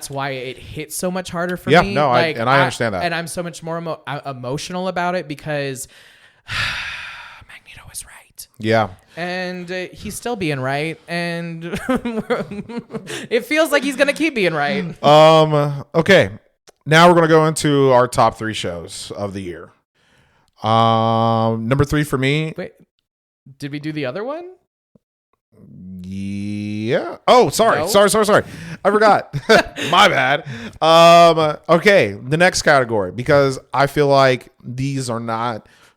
why it hits so much harder for me. Yeah, no, I understand that, and I'm so much more emotional about it because Magneto is right. Yeah. And he's still being right, and it feels like he's gonna keep being right. Okay, now we're gonna go into our top 3 shows of the year. Number 3 for me. Wait, did we do the other one? Yeah. Oh, sorry. No? Sorry. I forgot. My bad. Okay, the next category, because I feel like these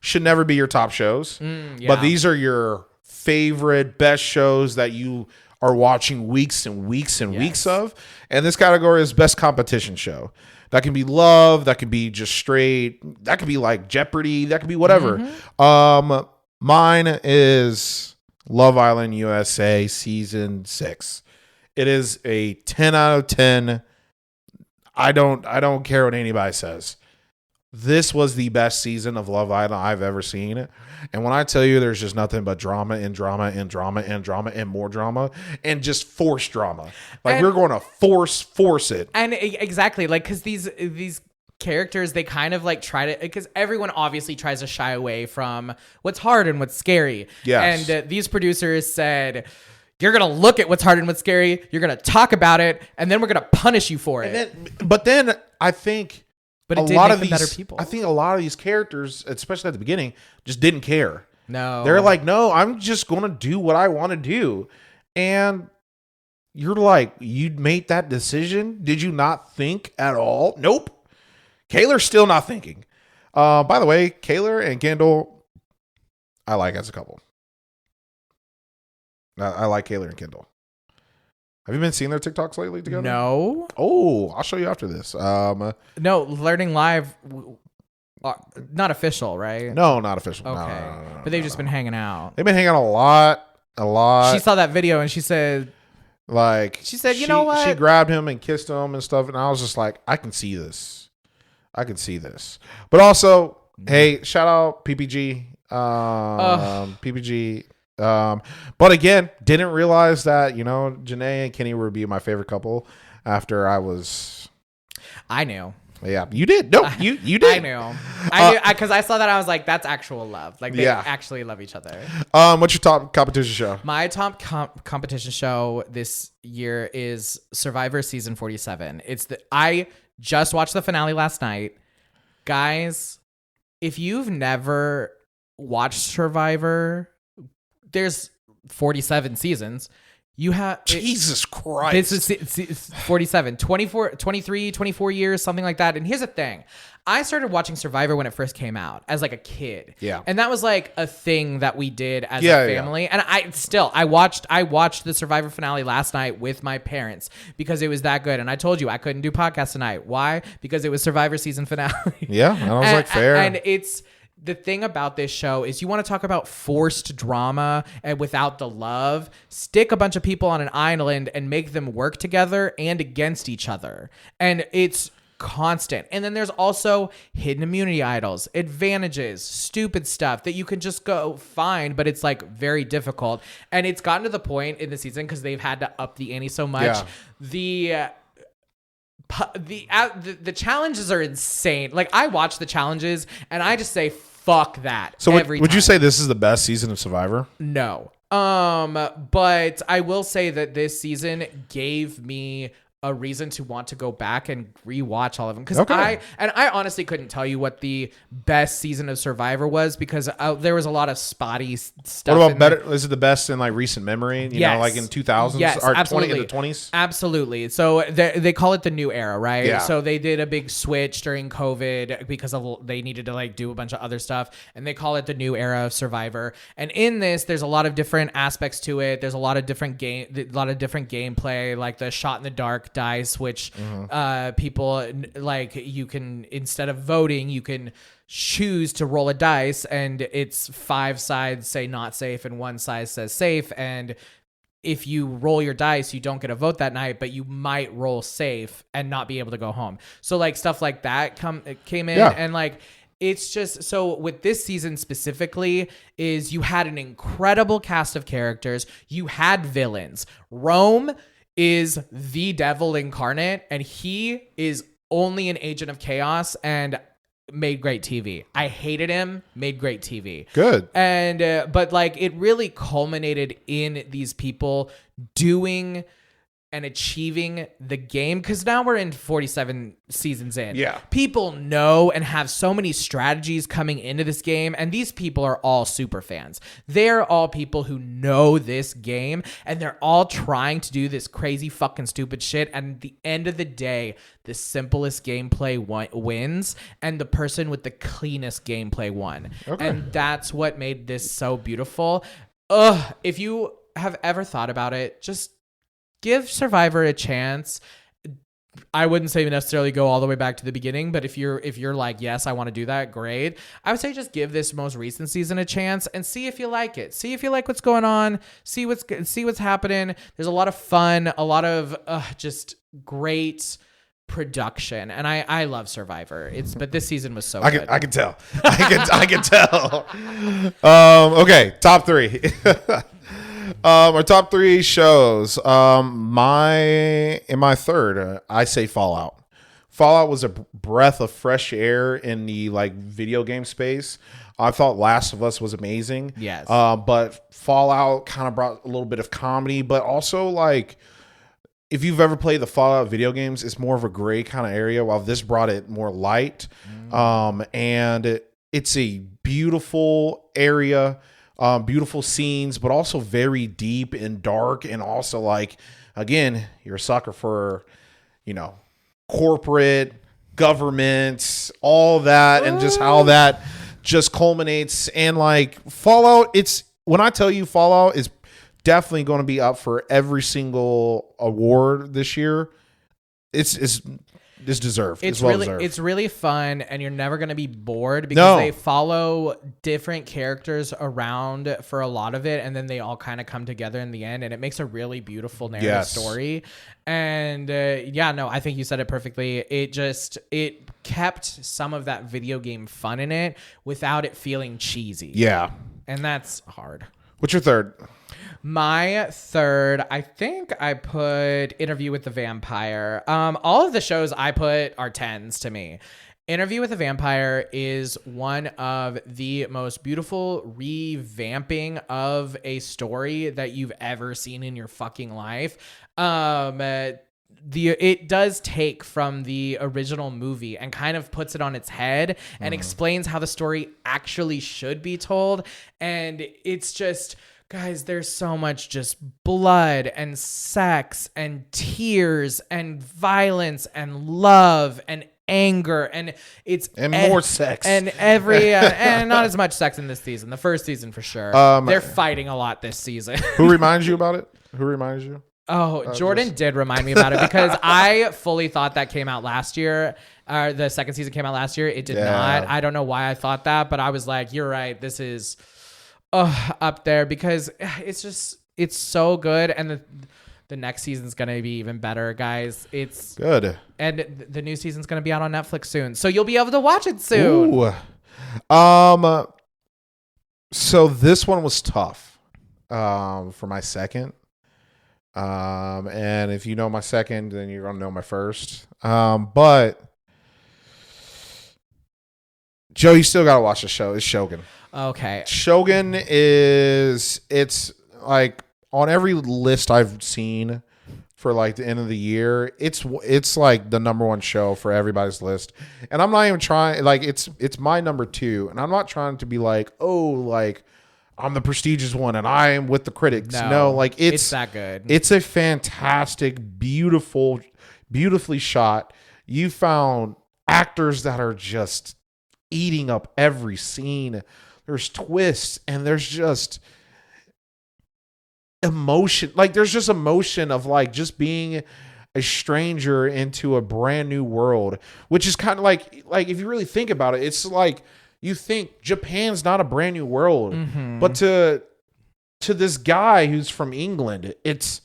should never be your top shows, but these are your favorite best shows that you are watching weeks and weeks and weeks of. And this category is best competition show. That can be love, that can be just straight, that could be like Jeopardy, that could be whatever. Mine is Love Island USA season 6. It is a 10 out of 10. I don't care what anybody says. This was the best season of Love Island I've ever seen. And when I tell you there's just nothing but drama and drama and drama and drama and more drama and just forced drama. Like, we're going to force it. And exactly, like, because these characters, they kind of like try to, because everyone obviously tries to shy away from what's hard and what's scary. Yes. And these producers said, you're going to look at what's hard and what's scary, you're going to talk about it, and then we're going to punish you for it. But then I think... But it did make them better people. I think a lot of these characters, especially at the beginning, just didn't care. No. They're like, no, I'm just going to do what I want to do. And you're like, you made that decision? Did you not think at all? Nope. Kaylor's still not thinking. By the way, Kaylor and Kendall, I like as a couple. I like Kaylor and Kendall. Have you been seeing their TikToks lately together? No. Oh, I'll show you after this. No, Learning Live, not official, right? No, not official. Okay. No, but they've just been hanging out. They've been hanging out a lot. She saw that video and she said, you know what? She grabbed him and kissed him and stuff, and I was just like, I can see this. But also, hey, shout out PPG. PPG. But again, didn't realize that, Janae and Kenny would be my favorite couple after I knew. Yeah, you did. No, you did. I knew. I knew because I saw that. I was like, that's actual love. Like they actually love each other. What's your top competition show? My top competition show this year is Survivor season 47. I just watched the finale last night. Guys, if you've never watched Survivor, there's 47 seasons. You have Jesus Christ. This is 47, 24 years, something like that. And here's the thing. I started watching Survivor when it first came out as like a kid. Yeah. And that was like a thing that we did as a family. And I watched the Survivor finale last night with my parents because it was that good. And I told you I couldn't do podcasts tonight. Why? Because it was Survivor season finale. Yeah. And I was like, fair. And the thing about this show is you want to talk about forced drama and without the love, stick a bunch of people on an island and make them work together and against each other. And it's constant. And then there's also hidden immunity idols, advantages, stupid stuff that you can just go find, but it's like very difficult. And it's gotten to the point in the season because they've had to up the ante so much. Yeah. The challenges are insane. Like I watch the challenges and I just say fuck that. So would you say this is the best season of Survivor? No. But I will say that this season gave me a reason to want to go back and rewatch all of them because I honestly couldn't tell you what the best season of Survivor was because there was a lot of spotty stuff. What about better? Is it the best in like recent memory? You know, like in 2000s or absolutely. in the 20s? Absolutely. So they call it the new era, right? Yeah. So they did a big switch during COVID because they needed to like do a bunch of other stuff, and they call it the new era of Survivor. And in this, there's a lot of different aspects to it. There's a lot of different gameplay, like the shot in the dark dice, which people like. You can, instead of voting, you can choose to roll a dice, and it's 5 sides say not safe and 1 side says safe. And if you roll your dice, you don't get a vote that night, but you might roll safe and not be able to go home. So like stuff like that came in, and like it's just so with this season specifically is you had an incredible cast of characters. You had villains. Rome is the devil incarnate, and he is only an agent of chaos and made great TV. I hated him, made great TV. Good. And but like it really culminated in these people doing and achieving the game, because now we're in 47 seasons in. Yeah. People know and have so many strategies coming into this game, and these people are all super fans. They're all people who know this game, and they're all trying to do this crazy fucking stupid shit, and at the end of the day, the simplest gameplay wins, and the person with the cleanest gameplay won. Okay. And that's what made this so beautiful. If you have ever thought about it, just give Survivor a chance. I wouldn't say necessarily go all the way back to the beginning, but if you're like, yes, I want to do that, great. I would say just give this most recent season a chance and see if you like it. See if you like what's going on. See what's happening. There's a lot of fun, a lot of just great production, and I love Survivor. But this season was so good. I can tell. I can tell. Okay, top 3. Our top 3 shows. In my third, I say Fallout. Fallout was a breath of fresh air in the like video game space. I thought Last of Us was amazing. Yes. But Fallout kind of brought a little bit of comedy, but also like if you've ever played the Fallout video games, it's more of a gray kind of area, while this brought it more light. And it's a beautiful area. Beautiful scenes, but also very deep and dark, and also like, again, you're a sucker for, corporate, government, all that, and just how that just culminates. And like Fallout, when I tell you Fallout is definitely going to be up for every single award this year. It's deserved. It's well really deserved. it's really fun, and you're never going to be bored because No. they follow different characters around for a lot of it, and then they all kind of come together in the end, and it makes a really beautiful narrative Yes. story. And I think you said it perfectly. It kept some of that video game fun in it without it feeling cheesy. Yeah. And that's hard. What's your third? My third, I think I put Interview with the Vampire. All of the shows I put are 10s to me. Interview with the Vampire is one of the most beautiful revamping of a story that you've ever seen in your fucking life. It does take from the original movie and kind of puts it on its head and explains how the story actually should be told. And it's just... Guys, there's so much just blood and sex and tears and violence and love and anger and More sex and every and not as much sex in this season. The first season for sure. They're fighting a lot this season. Who reminds you about it? Who reminds you? Oh, Jordan did remind me about it because I fully thought that came out last year. The second season came out last year. It did not. I don't know why I thought that, but I was like, you're right. This is up there because it's so good, and the next season's gonna be even better, guys. It's good, and the new season's gonna be out on Netflix soon, so you'll be able to watch it soon. Ooh. So this one was tough for my second, and if you know my second, then you're gonna know my first. But Joe, you still gotta watch the show. It's Shogun. Okay. Shogun it's like on every list I've seen for like the end of the year, it's like the number one show for everybody's list. And I'm not even trying, like it's my number 2, and I'm not trying to be like, oh, like I'm the prestigious one and I am with the critics. No, like it's that good. It's a fantastic, beautifully shot. You found actors that are just eating up every scene. There's twists and there's just emotion. Like there's just emotion of like just being a stranger into a brand new world, which is kind of like if you really think about it, it's like you think Japan's not a brand new world, but to this guy who's from England, it's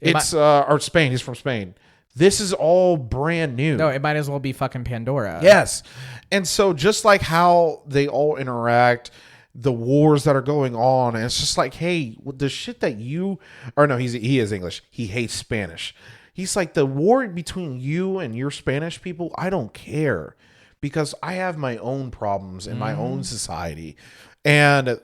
or Spain. He's from Spain. This is all brand new. No, it might as well be fucking Pandora. Yes. And so just like how they all interact, the wars that are going on, and it's just like, hey, the shit that he is English. He hates Spanish. He's like, the war between you and your Spanish people, I don't care because I have my own problems in my own society. And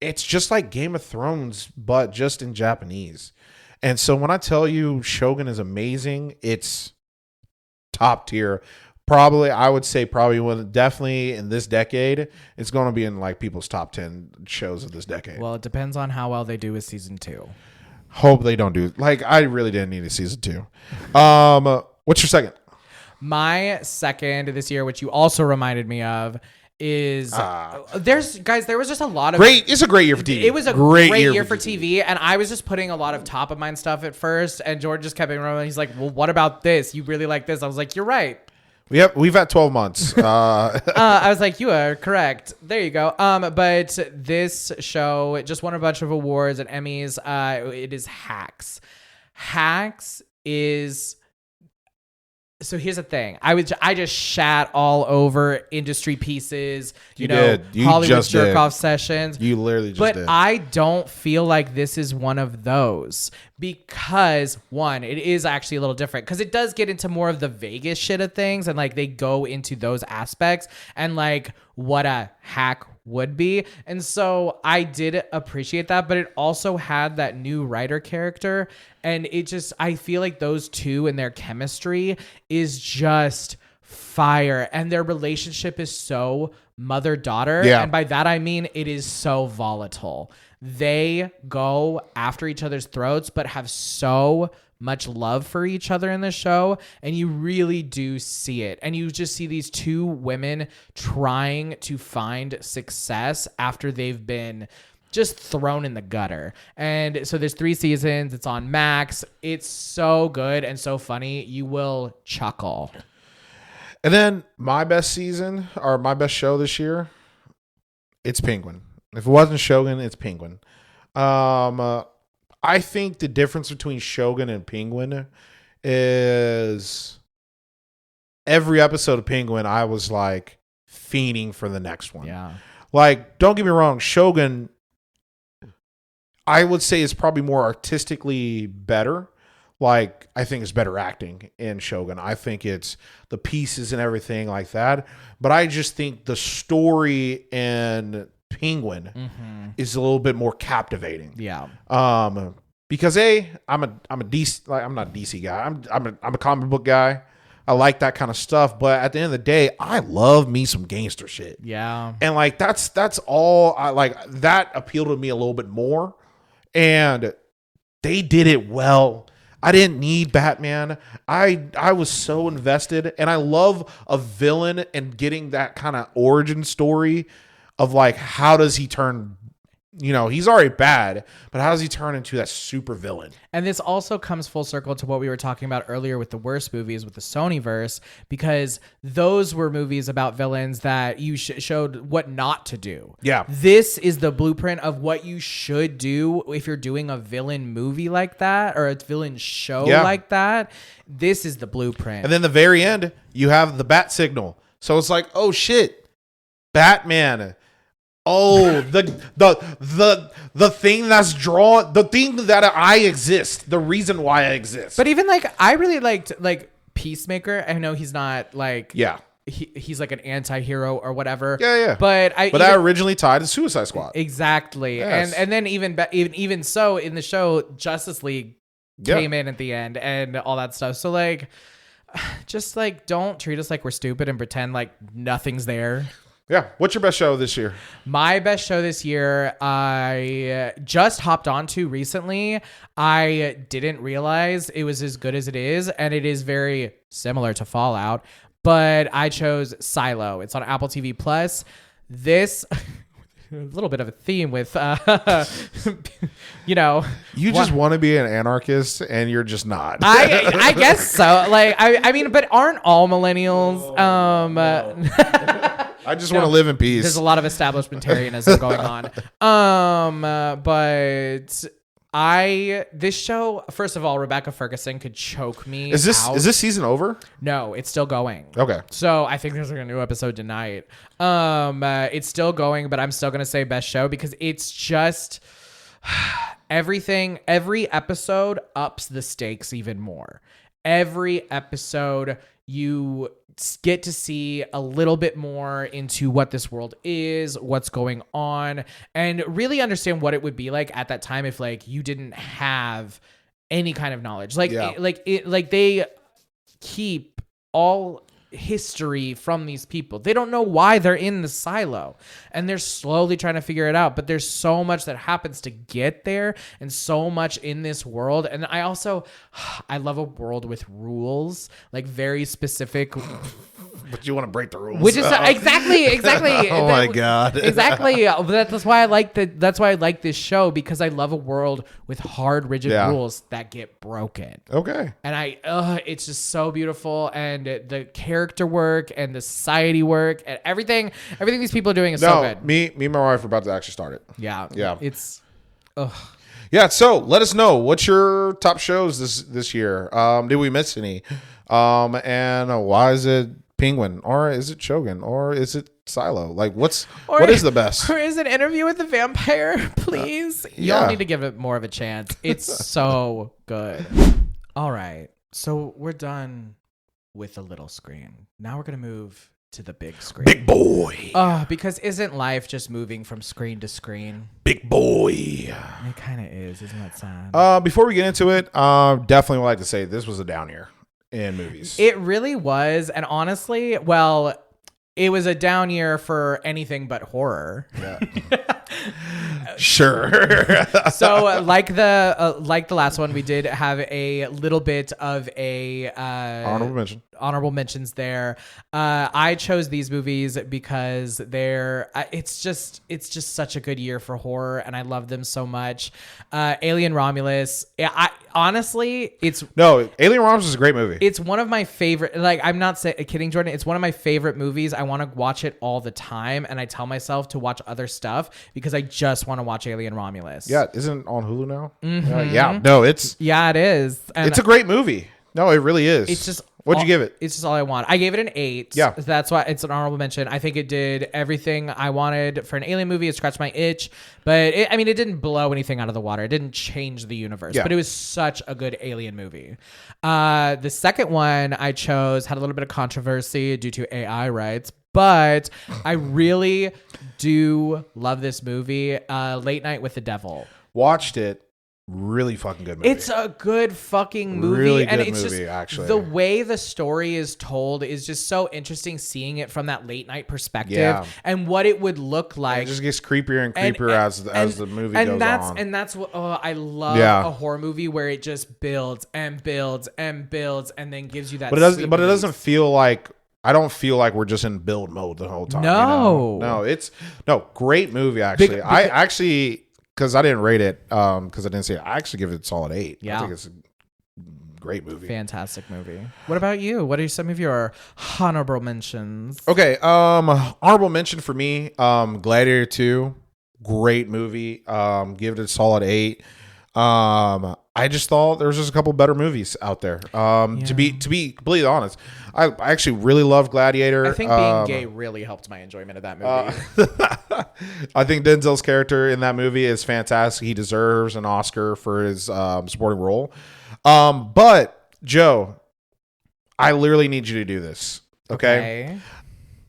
it's just like Game of Thrones, but just in Japanese. And so when I tell you Shogun is amazing, it's top tier. I would say definitely in this decade, it's going to be in like people's top 10 shows of this decade. Well, it depends on how well they do with season 2. Hope they don't do, like, I really didn't need a season 2. What's your second? My second this year, which you also reminded me of, is there was just a lot of it's a great year for TV. It was a great year for TV, and I was just putting a lot of top of mind stuff at first, and George just kept remembering. He's like, well, what about this? You really like this? I was like, you're right. We've had 12 months. I was like, you are correct. There you go. But this show just won a bunch of awards and Emmys. It is Hacks. Hacks is... So here's the thing. I just shat all over industry pieces, you Hollywood jerk-off sessions. You literally just did. But I don't feel like this is one of those because, one, it is actually a little different because it does get into more of the Vegas shit of things, and like they go into those aspects and like what a hack would be. And so I did appreciate that, but it also had that new writer character, and I feel like those two and their chemistry is just fire, and their relationship is so mother-daughter. Yeah. And by that I mean it is so volatile. They go after each other's throats but have so much love for each other in the show, and you really do see it. And you just see these two women trying to find success after they've been just thrown in the gutter. And so there's 3 seasons. It's on Max. It's so good and so funny. You will chuckle. And then my best season or my best show this year, it's Penguin. If it wasn't Shogun, it's Penguin. I think the difference between Shogun and Penguin is every episode of Penguin, I was like fiending for the next one. Yeah. Like, don't get me wrong, Shogun, I would say is probably more artistically better. Like, I think it's better acting in Shogun. I think it's the pieces and everything like that. But I just think the story in Penguin is a little bit more captivating. Yeah. Because I'm a DC, like, I'm not a DC guy. I'm a comic book guy. I like that kind of stuff. But at the end of the day, I love me some gangster shit. Yeah. And like that's all I like. That appealed to me a little bit more. And they did it well. I didn't need Batman. I was so invested, and I love a villain and getting that kind of origin story of like, how does he turn, he's already bad, but how does he turn into that super villain? And this also comes full circle to what we were talking about earlier with the worst movies with the Sonyverse, because those were movies about villains that you showed what not to do. Yeah. This is the blueprint of what you should do if you're doing a villain movie like that or a villain show like that. This is the blueprint. And then the very end, you have the bat signal. So it's like, oh shit, Batman. Oh, the thing that's drawn, the thing that I exist, the reason why I exist. But even like, I really liked like Peacemaker. I know he's not like, he's like an anti-hero or whatever. Yeah. But I originally tied to Suicide Squad. Exactly. Yes. And then even so in the show, Justice League came in at the end and all that stuff. So like, just like, don't treat us like we're stupid and pretend like nothing's there. Yeah. What's your best show this year? My best show this year, I just hopped onto recently. I didn't realize it was as good as it is, and it is very similar to Fallout, but I chose Silo. It's on Apple TV Plus. This a little bit of a theme with you just want to be an anarchist and you're just not. I guess so. Like I mean, but aren't all millennials I just want to live in peace. There's a lot of establishmentarianism going on. But this show, first of all, Rebecca Ferguson could choke me. Is this season over? No, it's still going. Okay. So I think there's like a new episode tonight. It's still going, but I'm still gonna say best show because it's just everything. Every episode ups the stakes even more. Every episode you get to see a little bit more into what this world is, what's going on, and really understand what it would be like at that time if like you didn't have any kind of knowledge. Like they keep all history from these people. They don't know why they're in the silo, and they're slowly trying to figure it out, but there's so much that happens to get there and so much in this world. And I love a world with rules, like very specific. But you want to break the rules. Which is exactly. Oh my God. Exactly. That's why I like that's why I like this show, because I love a world with hard, rigid rules that get broken. Okay. And it's just so beautiful, and the character work and the society work and everything these people are doing is so good. Me and my wife are about to actually start it. Yeah. It's Yeah, so let us know, what's your top shows this year? Did we miss any? And why is it Penguin, or is it Shogun, or is it Silo? Like, what is the best? Or is it Interview with the Vampire? Please, y'all need to give it more of a chance. It's so good. All right, so we're done with the little screen. Now we're gonna move to the big screen. Big boy. Because isn't life just moving from screen to screen? Big boy. It kind of is. Isn't that sad? Before we get into it, definitely would like to say this was a down year in movies. It really was. And honestly, well, it was a down year for anything but horror. Yeah. Sure. So like the last one, we did have a little bit of a honorable mentions there. I chose these movies because it's just such a good year for horror, and I love them so much. Alien Romulus. Honestly, Alien Romulus is a great movie. It's one of my favorite. Like, I'm not kidding, Jordan. It's one of my favorite movies. I want to watch it all the time, and I tell myself to watch other stuff because I just want to watch Alien Romulus. Yeah, isn't it on Hulu now? Mm-hmm. Yeah, no, it is. And it's a great movie. No, it really is. It's just. What'd you give it? It's just all I want. I gave it an 8. Yeah. That's why it's an honorable mention. I think it did everything I wanted for an Alien movie. It scratched my itch, but it didn't blow anything out of the water. It didn't change the universe, but it was such a good Alien movie. The second one I chose had a little bit of controversy due to AI rights, but I really do love this movie. Late Night with the Devil. Watched it. Really fucking good movie. It's a good fucking movie. Really and good it's movie, just actually. The way the story is told is just so interesting, seeing it from that late night perspective and what it would look like. It just gets creepier and creepier as the movie goes on. And that's what I love a horror movie where it just builds and builds and builds and then gives you that. But it doesn't feel like, I don't feel like we're just in build mode the whole time. No. No, great movie actually. I actually, because I didn't rate it, because I didn't see it, I actually give it a solid 8. Yeah. I think it's a great movie. Fantastic movie. What about you? What are some of your honorable mentions? Okay, honorable mention for me, Gladiator 2, great movie. Give it a solid 8. I just thought there was just a couple better movies out there. To be completely honest, I actually really love Gladiator. I think being gay really helped my enjoyment of that movie. I think Denzel's character in that movie is fantastic. He deserves an Oscar for his supporting role. But Joe, I literally need you to do this. Okay.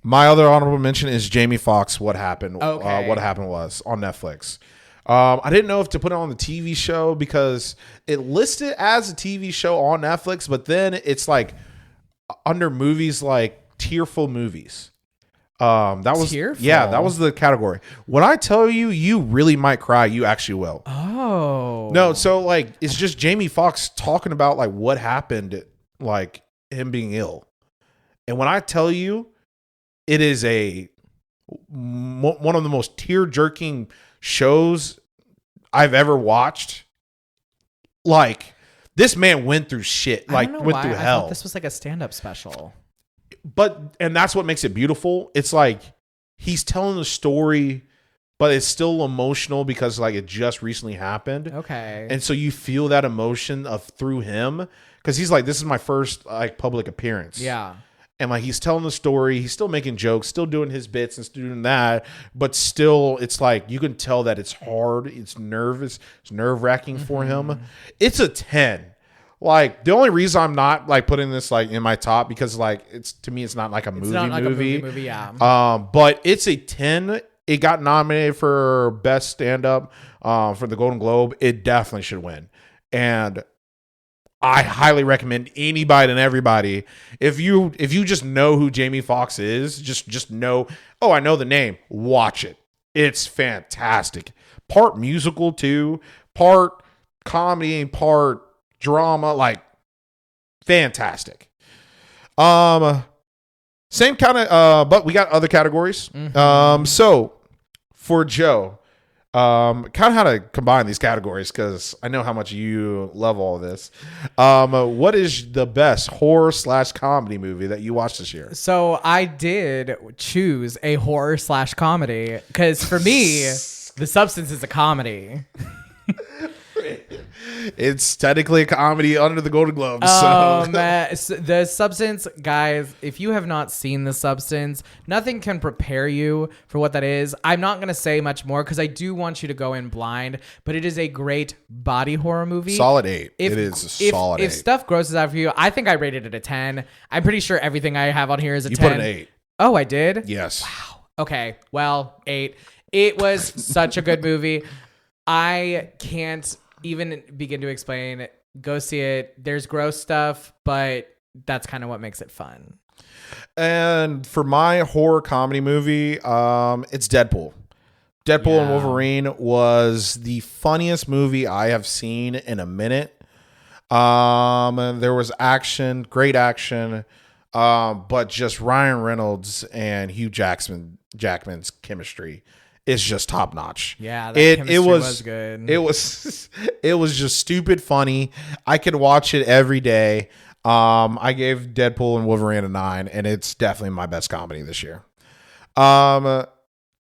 My other honorable mention is Jamie Foxx. What happened? Okay. What happened was on Netflix. I didn't know if to put it on the TV show because it listed as a TV show on Netflix, but then it's like under movies like tearful movies. That was tearful? Yeah, that was the category. When I tell you, you really might cry. You actually will. Oh no, so like it's just Jamie Foxx talking about like what happened, like him being ill, and when I tell you, it is one of the most tear-jerking shows I've ever watched. Like, this man went through shit. Like, went through hell. This was like a stand-up special. And that's what makes it beautiful. It's like he's telling the story, but it's still emotional because like it just recently happened. Okay. And so you feel that emotion through him because he's like, this is my first like public appearance. Yeah. And like he's telling the story, he's still making jokes, still doing his bits and still doing that, but still it's like you can tell that it's hard, it's nervous, it's nerve-wracking for him. It's a 10. Like the only reason I'm not like putting this like in my top because like it's to me it's not like a movie movie, yeah. But it's a 10. It got nominated for best stand-up for the Golden Globe. It definitely should win. And I highly recommend anybody and everybody. If you just know who Jamie Foxx is, just know, oh, I know the name. Watch it. It's fantastic. Part musical too, part comedy, part drama, like fantastic. Same kind of but we got other categories. So for Joe, kind of how to combine these categories because I know how much you love all of this. What is the best horror/comedy movie that you watched this year? So I did choose a horror/comedy because for me, The Substance is a comedy. It's technically a comedy under the Golden Globes. The Substance, guys, if you have not seen The Substance, nothing can prepare you for what that is. I'm not going to say much more because I do want you to go in blind, but it is a great body horror movie. Solid 8. It is a solid 8. If stuff grosses out for you, I think I rated it a 10. I'm pretty sure everything I have on here is a 10. You put an 8. Oh, I did? Yes. Wow. Okay. Well, 8. It was such a good movie. I can't even begin to explain. Go see it. There's gross stuff, but that's kind of what makes it fun. And for my horror comedy movie, it's Deadpool. Deadpool and Yeah. Wolverine was the funniest movie I have seen in a minute. There was action, great action, but just Ryan Reynolds and Hugh Jackman's chemistry is just top notch. Yeah, that chemistry was good. It was it was just stupid funny. I could watch it every day. I gave Deadpool and Wolverine a 9, and it's definitely my best comedy this year.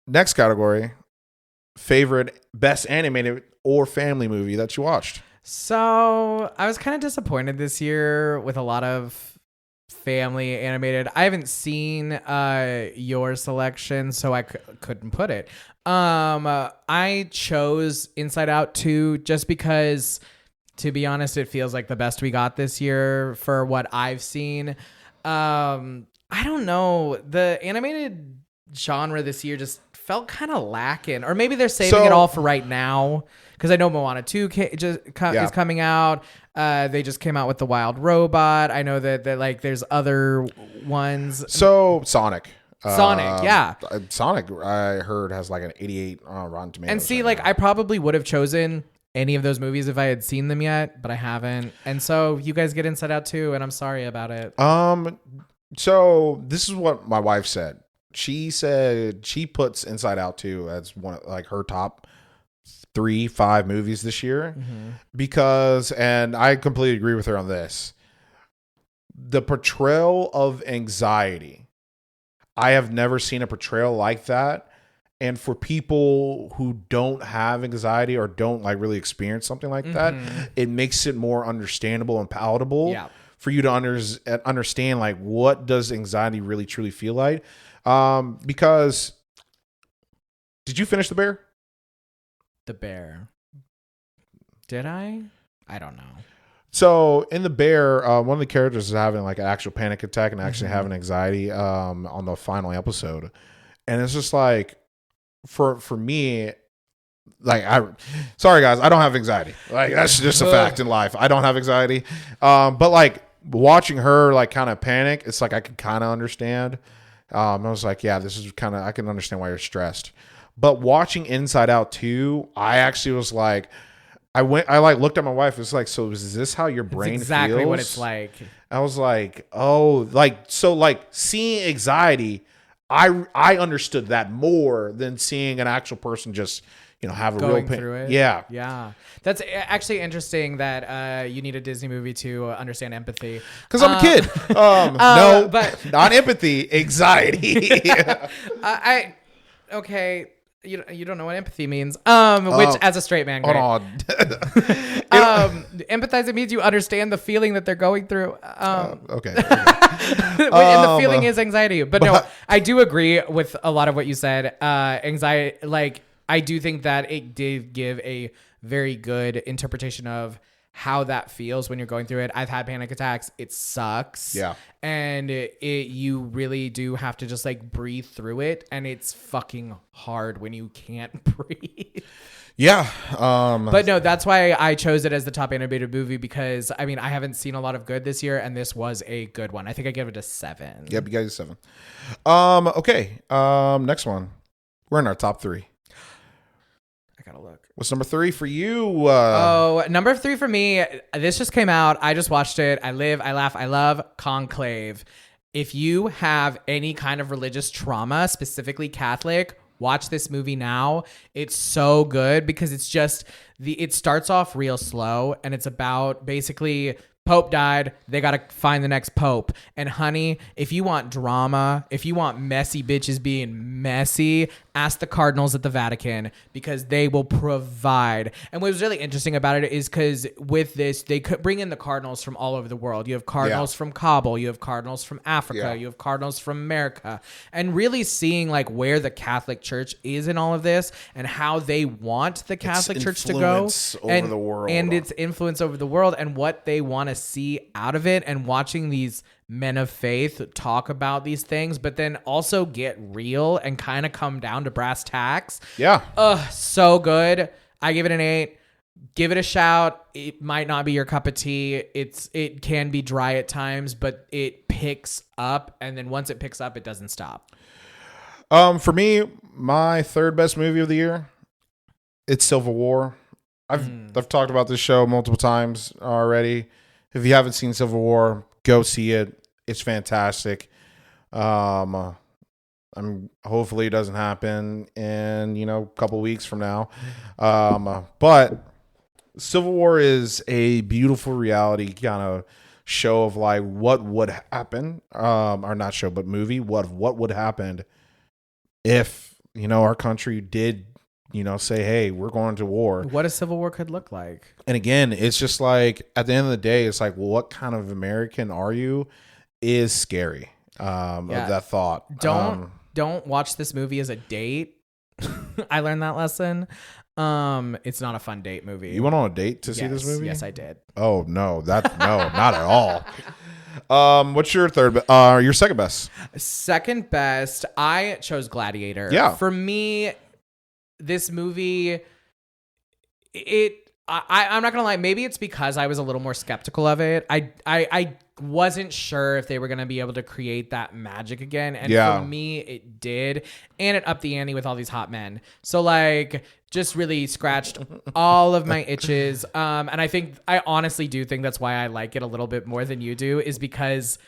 Next category, favorite best animated or family movie that you watched. So I was kind of disappointed this year with a lot of family animated. I haven't seen your selection, so I couldn't put it. I chose Inside Out 2 just because, to be honest, it feels like the best we got this year for what I've seen. I don't know. The animated genre this year just felt kind of lacking, or maybe they're saving it all for right now. Because I know Moana 2 is coming out. They just came out with The Wild Robot. I know that like there's other ones. So Sonic, yeah. Sonic, I heard has like an 88 Rotten Tomatoes. And see, right like now. I probably would have chosen any of those movies if I had seen them yet, but I haven't. And so you guys get Inside Out 2, and I'm sorry about it. So this is what my wife said. She said she puts Inside Out 2 as one of like her top 3-5 movies this year because, and I completely agree with her on this, the portrayal of anxiety. I have never seen a portrayal like that. And for people who don't have anxiety or don't like really experience something like that, it makes it more understandable and palatable for you to understand like what does anxiety really truly feel like. Because did you finish The Bear? The Bear. Did I? I don't know. So in The Bear, one of the characters is having like an actual panic attack and actually having anxiety on the final episode. And it's just like, for me, like sorry guys, I don't have anxiety. Like that's just a fact in life. I don't have anxiety. But like watching her like kind of panic, it's like I could kind of understand. I was like, yeah, this is kind of, I can understand why you're stressed. But watching Inside Out 2, I actually was like, I looked at my wife. It's like, so is this how your brain feels? Exactly what it's like. I was like, oh, like, so like seeing anxiety, I understood that more than seeing an actual person just, have a going real pain. Through it. Yeah. That's actually interesting that you need a Disney movie to understand empathy. Because I'm a kid. No, but not empathy, anxiety. Okay. You don't know what empathy means. Which as a straight man, hold great. on. Empathizing means you understand the feeling that they're going through. Okay. And the feeling is anxiety. But no, I do agree with a lot of what you said. Anxiety, like, I do think that it did give a very good interpretation of how that feels when you're going through it. I've had panic attacks. It sucks. Yeah. And you really do have to just like breathe through it. And it's fucking hard when you can't breathe. Yeah. But no, that's why I chose it as the top animated movie because, I mean, I haven't seen a lot of good this year, and this was a good one. I think I give it a 7. Yep, you guys a 7. Okay. Next one. We're in our top 3. I gotta look. What's number 3 for you? Number 3 for me. This just came out. I just watched it. I live, I laugh, I love Conclave. If you have any kind of religious trauma, specifically Catholic, watch this movie now. It's so good because it's just it starts off real slow and it's about basically Pope died. They got to find the next Pope. And honey, if you want drama, if you want messy bitches being messy, ask the cardinals at the Vatican because they will provide. And what was really interesting about it is because with this, they could bring in the cardinals from all over the world. You have cardinals from Kabul. You have cardinals from Africa. You have cardinals from America. And really seeing like where the Catholic Church is in all of this and how they want the Catholic Church to go. Over the world. And its influence over the world and what they want to see out of it, and watching these men of faith talk about these things, but then also get real and kind of come down to brass tacks. Yeah. So good. I give it an 8. Give it a shout. It might not be your cup of tea. It can be dry at times, but it picks up, and then once it picks up, it doesn't stop. For me, my third best movie of the year, it's Civil War. I've talked about this show multiple times already. If you haven't seen Civil War, go see it. It's fantastic. Hopefully it doesn't happen in a couple weeks from now. But Civil War is a beautiful reality kind of show of like what would happen, or not show, but movie. What would happen if our country did say, hey, we're going to war. What a civil war could look like. And again, it's just like at the end of the day, it's like, well, what kind of American are you? Is scary. Of that thought. Don't watch this movie as a date. I learned that lesson. It's not a fun date movie. You went on a date to see this movie? Yes, I did. Oh no, no, not at all. What's your your second best? Second best, I chose Gladiator. Yeah. For me, this movie, I'm not gonna lie. Maybe it's because I was a little more skeptical of it. I wasn't sure if they were gonna be able to create that magic again, and for me, it did, and it upped the ante with all these hot men. So like, just really scratched all of my itches. And I honestly do think that's why I like it a little bit more than you do, is because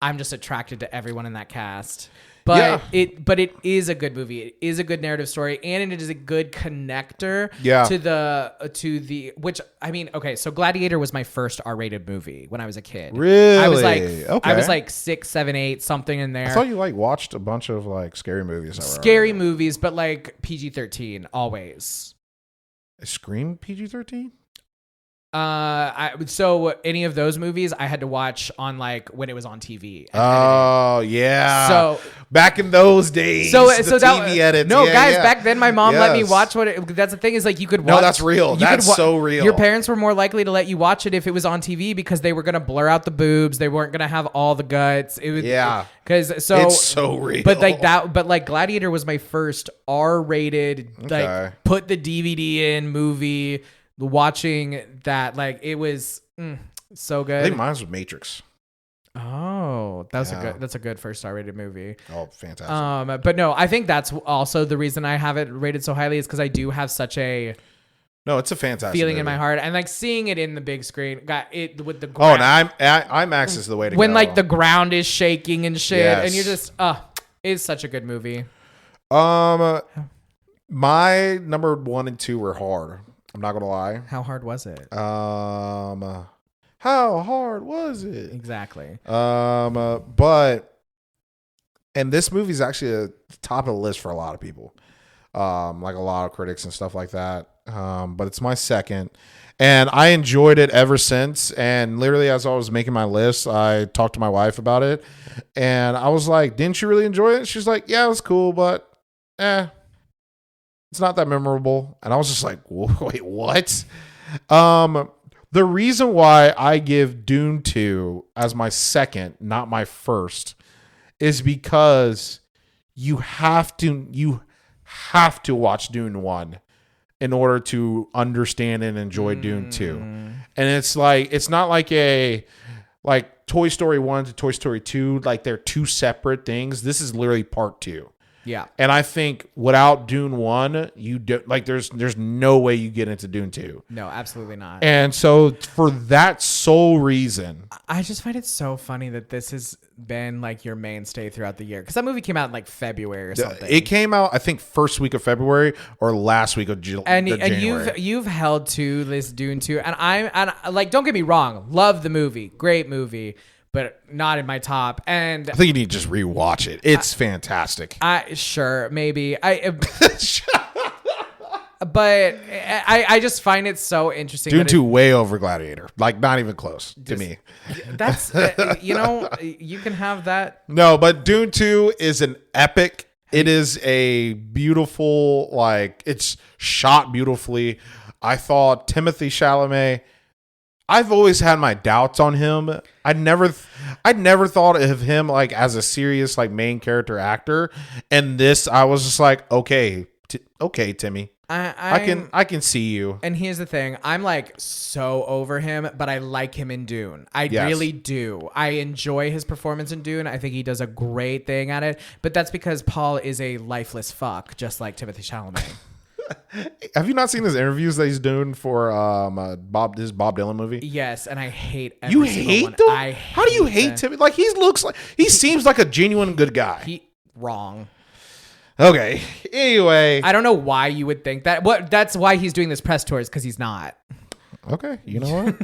I'm just attracted to everyone in that cast. But it is a good movie. It is a good narrative story, and it is a good connector to the which I mean, okay, so Gladiator was my first R-rated movie when I was a kid. Really? I was like 6, 7, 8, something in there. I thought you watched a bunch of scary movies. Scary movies, but like PG-13 always. Scream PG-13? So any of those movies I had to watch on when it was on TV. Oh yeah. So back in those days, so the that TV edits. No, yeah, guys, yeah. back then my mom let me watch that's the thing is you could watch. No, that's real. That's so real. Your parents were more likely to let you watch it if it was on TV because they were gonna blur out the boobs. They weren't gonna have all the guts. It was it's so real. But Gladiator was my first R-rated put the DVD in movie. Watching that, it was so good. I think mine was Matrix. Oh, that's a good first R-rated movie. Oh, fantastic. But no, I think that's also the reason I have it rated so highly is because I do have such a it's a fantastic feeling movie. in my heart, and seeing it in the big screen, got it with the ground. IMAX is the way to go. When the ground is shaking and shit, yes. and you're just it's such a good movie. My number 1 and 2 were hard. I'm not gonna lie. How hard was it? How hard was it? Exactly. But this movie's actually at the top of the list for a lot of people. A lot of critics and stuff like that. But it's my second. And I enjoyed it ever since. And literally as I was making my list, I talked to my wife about it. And I was like, didn't you really enjoy it? She's like, yeah, it was cool, but it's not that memorable. And I was just like, wait, what? The reason why I give Dune 2 as my second, not my first, is because you have to watch Dune 1 in order to understand and enjoy Dune 2. And it's not like Toy Story 1 to Toy Story 2, they're two separate things. This is literally part 2. Yeah. And I think without Dune 1, you do there's no way you get into Dune 2. No, absolutely not. And so for that sole reason, I just find it so funny that this has been your mainstay throughout the year, because that movie came out in February or something. It came out I think first week of February or last week of January. And you've held to this Dune 2, and don't get me wrong, love the movie, great movie, but not in my top. And I think you need to just rewatch it. It's fantastic. Sure, maybe. But I just find it so interesting. Dune 2 way over Gladiator. Not even close to me. That's, you can have that. No, but Dune 2 is an epic. It is a beautiful, it's shot beautifully. I thought Timothée Chalamet, I've always had my doubts on him. I'd never thought of him as a serious main character actor. And this, I was just like, okay, Timmy, I can see you. And here's the thing. I'm like so over him, but I like him in Dune. I Yes. really do. I enjoy his performance in Dune. I think he does a great thing at it. But that's because Paul is a lifeless fuck, just like Timothée Chalamet. Have you not seen his interviews that he's doing for his Bob Dylan movie? Yes, and I hate You every single hate one. them? I How do you hate them. Tim? Like he seems like a genuine good guy. Wrong. Okay. Anyway. I don't know why you would think that. That's why he's doing this press tours, because he's not. Okay. You know what?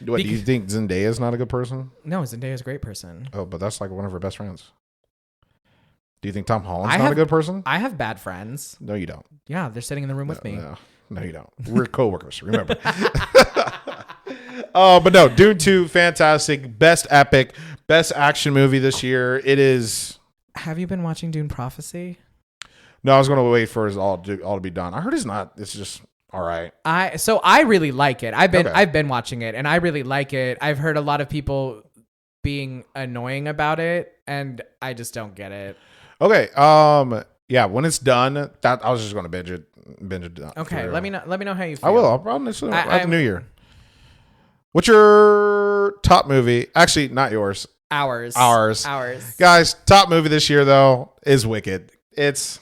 What do you think Zendaya is not a good person? No, Zendaya's a great person. Oh, but that's like one of her best friends. Do you think Tom Holland's not a good person? I have bad friends. No, you don't. Yeah, they're sitting in the room with me. No, you don't. We're coworkers. Remember. But no, Dune 2, fantastic. Best epic, best action movie this year. It is. Have you been watching Dune Prophecy? No, I was going to wait for it all to be done. I heard it's not. It's just all right. I really like it. I've Okay. been watching it, and I really like it. I've heard a lot of people being annoying about it, and I just don't get it. Okay. Yeah. When it's done, that I was just going to binge it. Okay. through. Let me know how you feel. I will. I'll probably at the I'm- New Year. What's your top movie? Actually, not yours. Ours. Guys, top movie this year though is Wicked. It's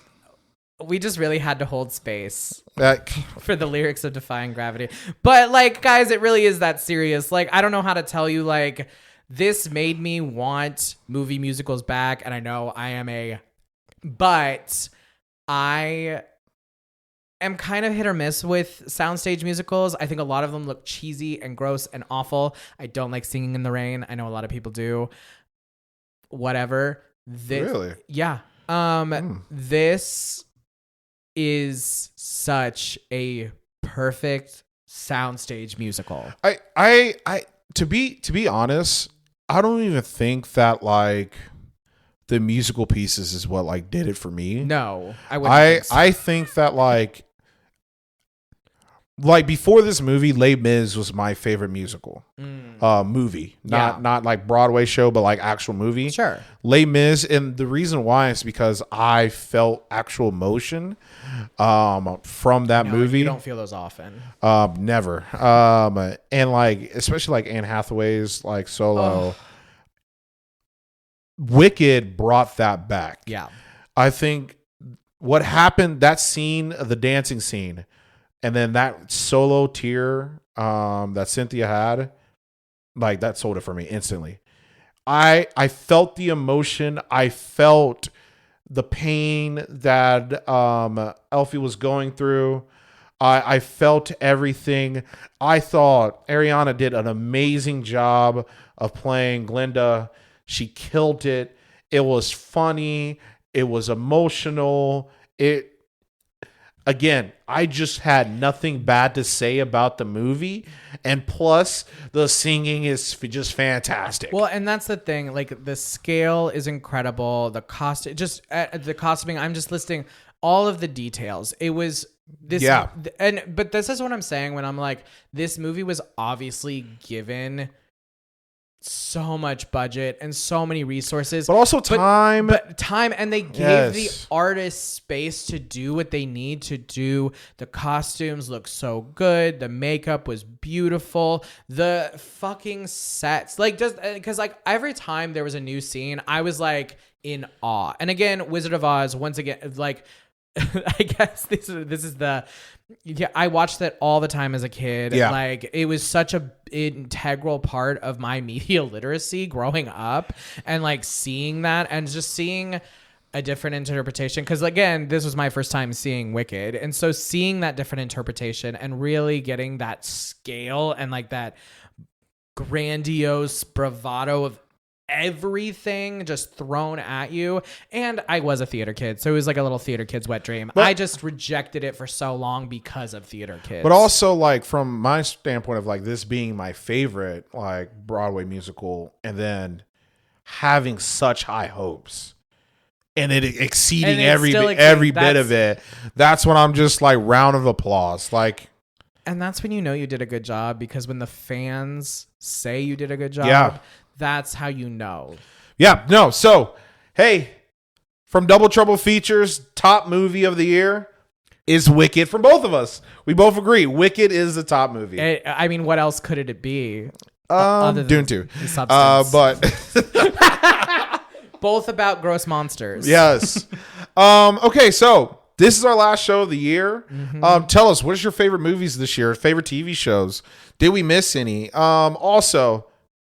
We just really had to hold space that. for the lyrics of Defying Gravity. But like, guys, it really is that serious. Like, I don't know how to tell you, like, this made me want movie musicals back, and I know I am but I am kind of hit or miss with soundstage musicals. I think a lot of them look cheesy and gross and awful. I don't like Singing in the Rain. I know a lot of people do. Whatever. Really? Yeah. This is such a perfect soundstage musical. I to be honest, I don't even think that like the musical pieces is what like did it for me. No, I wouldn't. Think so. I think that like before this movie, Les Mis was my favorite musical movie. Not like Broadway show, but like actual movie. Sure. Les Mis, and the reason why is because I felt actual emotion from that movie. You don't feel those often. Never. And like especially like Anne Hathaway's like solo. Wicked brought that back. Yeah. I think what happened, that scene, the dancing scene, and then that solo tear that Cynthia had, like that sold it for me instantly. I felt the emotion. I felt the pain that Elfie was going through. I felt everything. I thought Ariana did an amazing job of playing Glinda. She killed it. It was funny. It was emotional. Again, I just had nothing bad to say about the movie. And plus, the singing is just fantastic. Well, and that's the thing. Like, the scale is incredible. The the costuming. I'm just listing all of the details. It was this. Yeah. But this is what I'm saying when I'm like, this movie was obviously given so much budget and so many resources, but also time. And they gave the artists space to do what they need to do. The costumes look so good. The makeup was beautiful. The fucking sets, like, just because like every time there was a new scene, I was like in awe. And again, Wizard of Oz, once again, like, I guess this is the. Yeah, I watched that all the time as a kid. Yeah. Like, it was such a integral part of my media literacy growing up, and like seeing that and just seeing a different interpretation. Because again, this was my first time seeing Wicked, and so seeing that different interpretation and really getting that scale and like that grandiose bravado of everything just thrown at you. And I was a theater kid, so it was like a little theater kid's wet dream. I just rejected it for so long because of theater kids. But also, like, from my standpoint of like this being my favorite like Broadway musical, and then having such high hopes and it exceeding every bit of it, that's when I'm just like round of applause. Like, and that's when you know you did a good job, because when the fans say you did a good job, that's how you know. Yeah, no. So, hey, from Double Trouble Features, top movie of the year, is Wicked from both of us. We both agree Wicked is the top movie. I mean, what else could it be? Other than Dune 2. the substance. But both about gross monsters. yes. Okay, so this is our last show of the year. Tell us, what is your favorite movies this year? Favorite TV shows? Did we miss any? Also,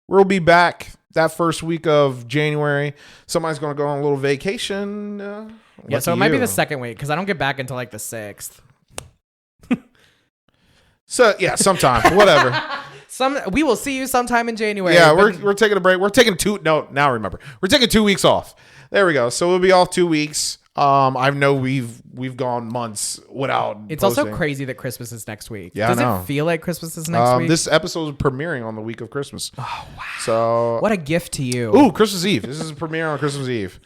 we'll be back that first week of January. Somebody's going to go on a little vacation. Yeah, so it might be the second week because I don't get back until like the 6th. So yeah, sometime, whatever. We will see you sometime in January. Yeah, we're taking a break. We're taking now remember. We're taking 2 weeks off. There we go. So we'll be off 2 weeks. I know we've gone months without It's posting. also crazy that Christmas is next week. Yeah, Does I know. it feel like Christmas is next week? This episode is premiering on the week of Christmas. Oh wow. So What a gift to you. ooh, Christmas Eve. This is premiering on Christmas Eve.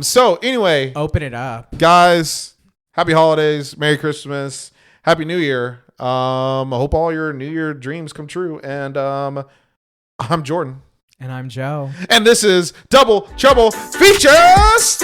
So anyway, Open it up. guys, happy holidays, Merry Christmas, Happy New Year. I hope all your New Year dreams come true. And I'm Jordan. And I'm Joe. And this is Double Trouble Features.